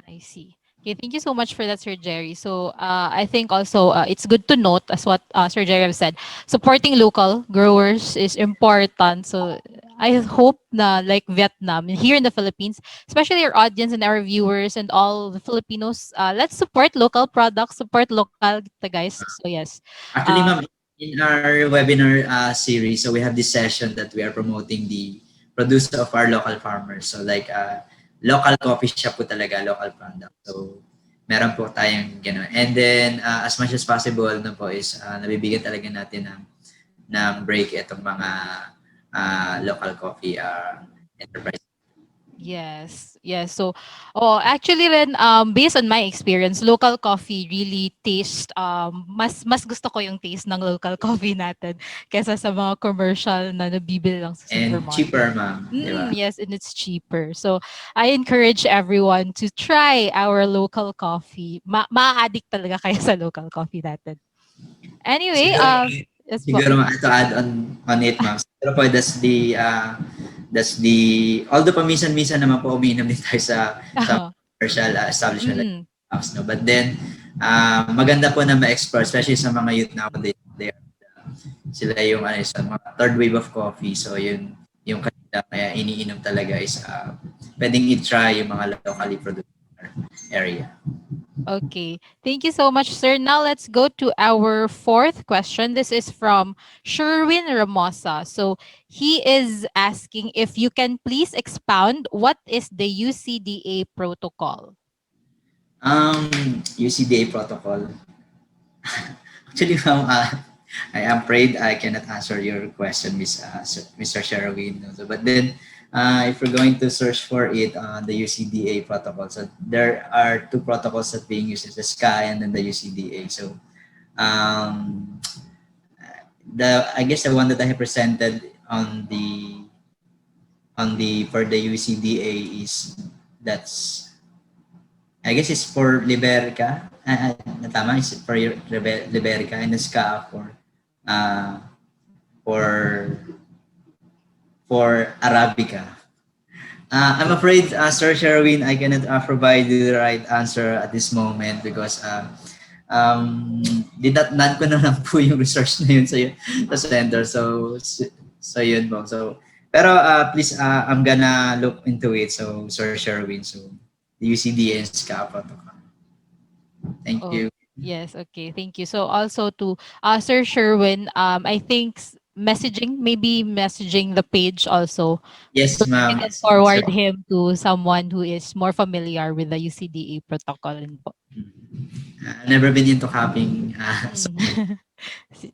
I see. Okay, thank you so much for that, Sir Gerry. So I think also it's good to note, as what Sir Gerry have said, supporting local growers is important. So I hope na like Vietnam, here in the Philippines, especially our audience and our viewers and all the Filipinos, let's support local products, support local, guys. So yes. Actually, ma'am, in our webinar series, so we have this session that we are promoting the produce of our local farmers. So like local coffee shop po talaga, local product. So meron po tayong gano'n. And then as much as possible no po is nabibigyan talaga natin ng break itong mga local coffee enterprise. Yes, yes. So, actually then based on my experience, local coffee really taste mas gusto ko yung taste ng local coffee natin kaysa sa mga commercial na nabibili lang sa And supermarket. cheaper, ma'am. Di ba? Yes, and it's cheaper. So, I encourage everyone to try our local coffee. Ma-addict talaga kayo sa local coffee natin. Anyway, Siguro, yes po. siguro to add on it, ma'am. Siguro po, that's the, although paminsan-minsan naman po umiinom din tayo sa commercial establishment like Mm. Starbucks, no? But then, maganda po na ma-explore, especially sa mga youth nowadays. Sila yung sa mga third wave of coffee. So, yung kanila kaya iniinom talaga is pwedeng i-try yung mga locally produced area. Okay. Thank you so much, sir. Now let's go to our fourth question. This is from Sherwin Ramosa. So he is asking if you can please expound what is the UCDA protocol? UCDA protocol. Actually, ma'am, I am afraid I cannot answer your question, Mr. Sherwin. So, but then, if we're going to search for it on the UCDA protocol, so there are two protocols that being used: the SKY and then the UCDA. So, um, I guess the one that I have presented on the for the UCDA is that's I guess it's for Liberica. Tama, is for your Liberica and the SCA uh, for for Arabica. I'm afraid, Sir Sherwin, I cannot provide you the right answer at this moment because dinatnan ko na lang po yung research na yun sa center. So yun po. So, pero please, I'm gonna look into it. So, Sir Sherwin, so the UCD and SCA protocol. Thank Oh, you. yes. Okay. Thank you. So also to Sir Sherwin, I think maybe messaging the page also, so Yes, that we ma'am. can Sir. forward him to someone who is more familiar with the UCDA protocol. I've never been into copying. Mm.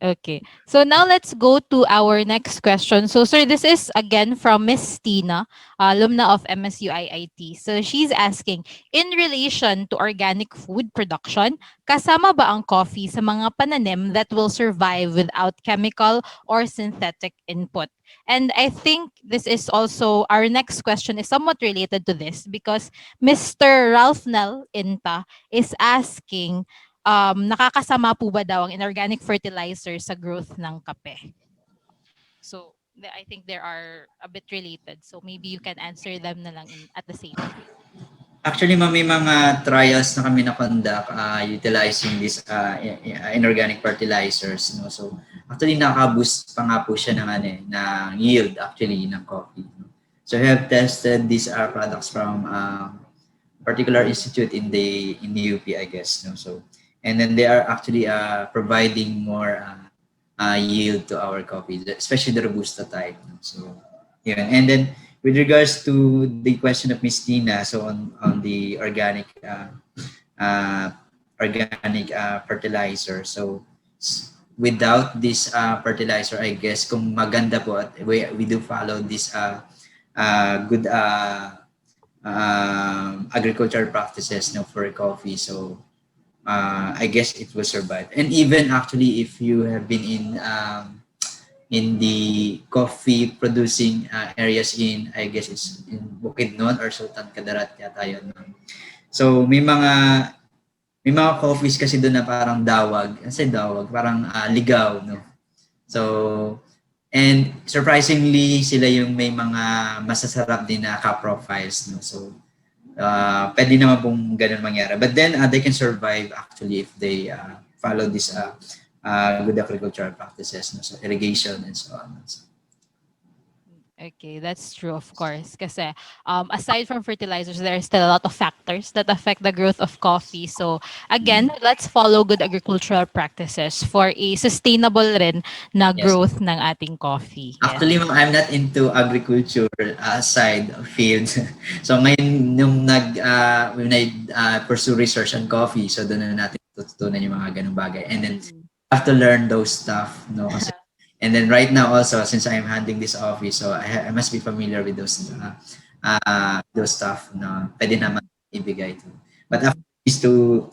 Okay. So now let's go to our next question. So, sir, this is again from Miss Tina, alumna of MSU IIT. So she's asking, in relation to organic food production, kasama ba ang coffee sa mga pananim that will survive without chemical or synthetic input? And I think this is also our next question is somewhat related to this because Mr. Ralph Nell Inta is asking, nakakasama po ba daw ang inorganic fertilizer sa growth ng kape? So, I think they are a bit related. So maybe you can answer them na lang at the same time. Actually, ma'am, may mga trials na kami na-conduct utilizing this inorganic fertilizers. No? So, actually, nakaka-boost pa nga po siya ng yield actually ng coffee. No? So, we have tested these products from particular institute in the UP, I guess. No? So, and then they are actually providing more yield to our coffee, especially the Robusta type. No? So, yun. And then, with regards to the question of Miss Tina, so on the uh, organic fertilizer, so without this fertilizer, I guess kung maganda po at we do follow this good agricultural practices no for coffee, so I guess it will survive. And even actually, if you have been in the coffee producing areas in, I guess it's in Bukidnon or Sultan Kudarat yata yun. So may mga coffees kasi doon na parang dawag, parang ligaw, no. So and surprisingly sila yung may mga masasarap din na ka profiles, no. So pwede naman pong ganun mangyari. But then, they can survive actually if they follow this good agricultural practices, no? So irrigation and so on. So, Okay, that's true, of course. Kasi aside from fertilizers, there are still a lot of factors that affect the growth of coffee. So again, let's follow good agricultural practices for a sustainable rin na yes. growth ng ating coffee. Yes. Actually, ma'am, I'm not into agriculture side of field. So ngayon, nung when I pursue research on coffee, so doon na natin tututunan yung mga ganung bagay. And then, Mm. have to learn those stuff, no? Kasi, and then right now also, since I'm handling this office, so I must be familiar with those stuff na pwede naman ibigay to. But Mm. after this to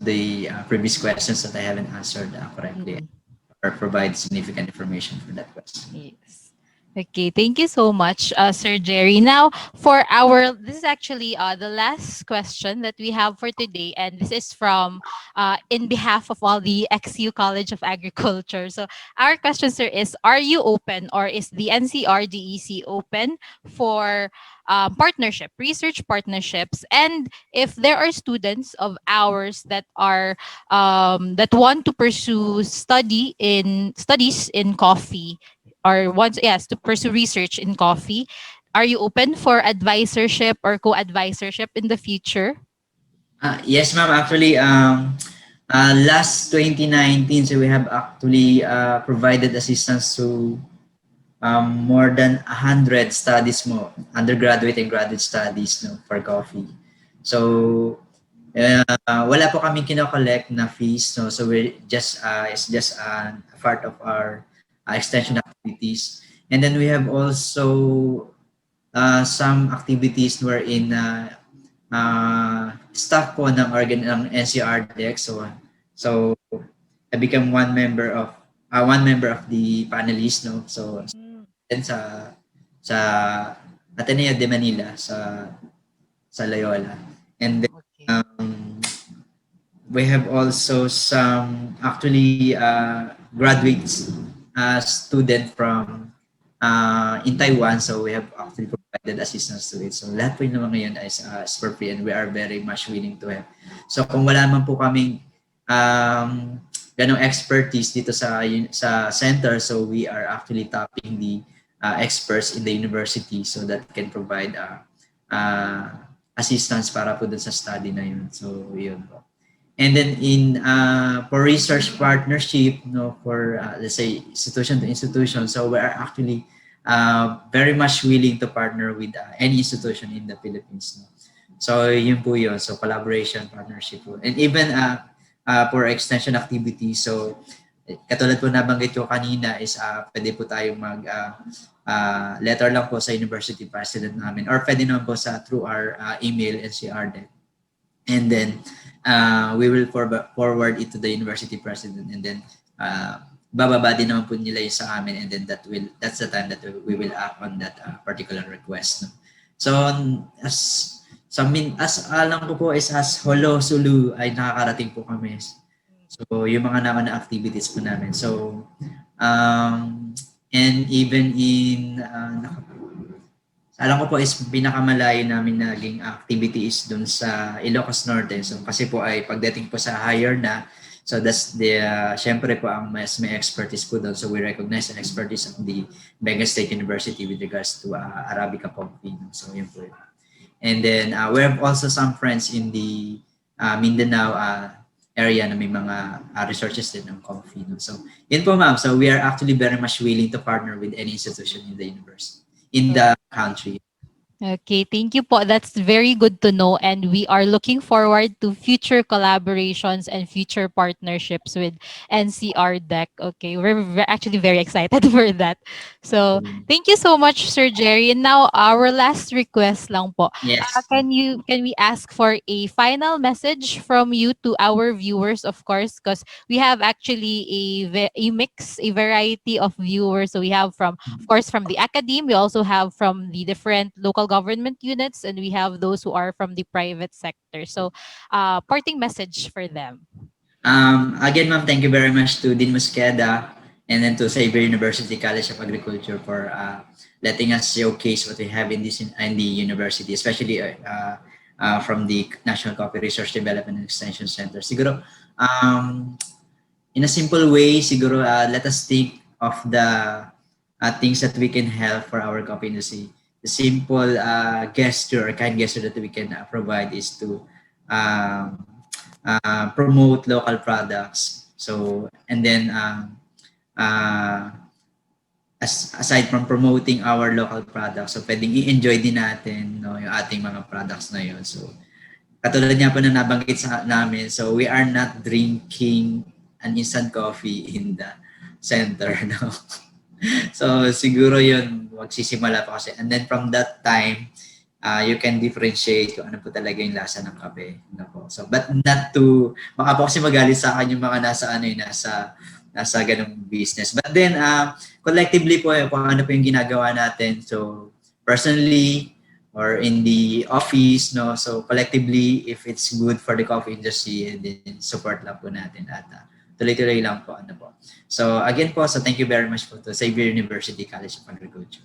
the previous questions that I haven't answered correctly Mm. or provide significant information for that question. Yes. Okay, thank you so much, Sir Gerry. Now, for this is actually the last question that we have for today, and this is from, in behalf of all the XU College of Agriculture. So, our question, sir, is: are you open, or is the NCRDEC open for research partnerships? And if there are students of ours that are that want to pursue studies in coffee, or wants, yes, to pursue research in coffee, are you open for advisorship or co-advisorship in the future? Yes, ma'am. Actually, last 2019, so we have actually provided assistance to more than 100 studies mo, undergraduate and graduate studies, no, for coffee. So, wala po kaming kino-collect na fees, no. So we just it's just a part of our extension activities. And then we have also some activities wherein staff po ng ng NCR Deck. So I become one member of the panelists, no. So Mm. then sa Ateneo de Manila sa Loyola. And then Okay. we have also some actually graduates student from in Taiwan, so we have actually provided assistance to it. So lahat po yung naman ngayon is for free, and we are very much willing to help. So kung wala man po kaming ganong expertise dito sa center, so we are actually tapping the experts in the university so that can provide uh, assistance para po dun sa study na yun. So yun po. And then in for research partnership, no, for let's say institution to institution, so we are actually very much willing to partner with any institution in the Philippines. No? So yun po yun. So collaboration, partnership po. And even for extension activities, so katulad po nabanggit ko kanina is pwede po tayong letter lang po sa university president namin, or pwede naman po through our email NCR. And then we will forward it to the university president, and then bababa din naman po nila yung sa amin, and then that's the time that we will act on that particular request, no? So as alam ko po is as Holo Sulu ay nakakarating po kami. So yung mga naman na activities po namin. So and even in alam ko po is pinakamalayo namin naging activity is dun sa Ilocos Norte. So kasi po ay pagdating po sa higher na, so that's the syempre po ang mas may expertise po doon. So we recognize an expertise of the Benga State University with regards to Arabica coffee. So yun po. And then we have also some friends in the Mindanao area na may mga researches din ng coffee. No? So yun po, ma'am. So we are actually very much willing to partner with any institution in the university, in the country. Okay, thank you po. That's very good to know. And we are looking forward to future collaborations and future partnerships with NCR Deck. Okay, we're actually very excited for that. So thank you so much, Sir Gerry. And now our last request lang po. Yes. Can we ask for a final message from you to our viewers, of course, because we have actually a mix, a variety of viewers. So we have from, of course, from the academe, we also have from the different local government units, and we have those who are from the private sector. So, parting message for them. Again, ma'am, thank you very much to Dean Mosqueda and then to Xavier University College of Agriculture for letting us showcase what we have in the university, especially from the National Coffee Research Development and Extension Center. Siguro, in a simple way, siguro let us think of the things that we can help for our coffee industry. The simple gesture or kind gesture that we can provide is to um, promote local products. So, and then uh, aside from promoting our local products, so pwedeng i-enjoy din natin no, yung ating mga products na yun. So, katulad nga po na nabanggit sa namin, so we are not drinking an instant coffee in the center. No? So, siguro yun, magsisimula pa kasi. And then from that time, you can differentiate kung ano po talaga yung lasa ng kape. No po. So, but not to, baka po kasi magalit sa akin yung mga nasa ganung business. But then, collectively po, kung ano po yung ginagawa natin. So, personally, or in the office, no? So, collectively, if it's good for the coffee industry, then support lang po natin at tuloy-tuloy lang po. Ano po. So, again po, so thank you very much po to Xavier University College of Agriculture.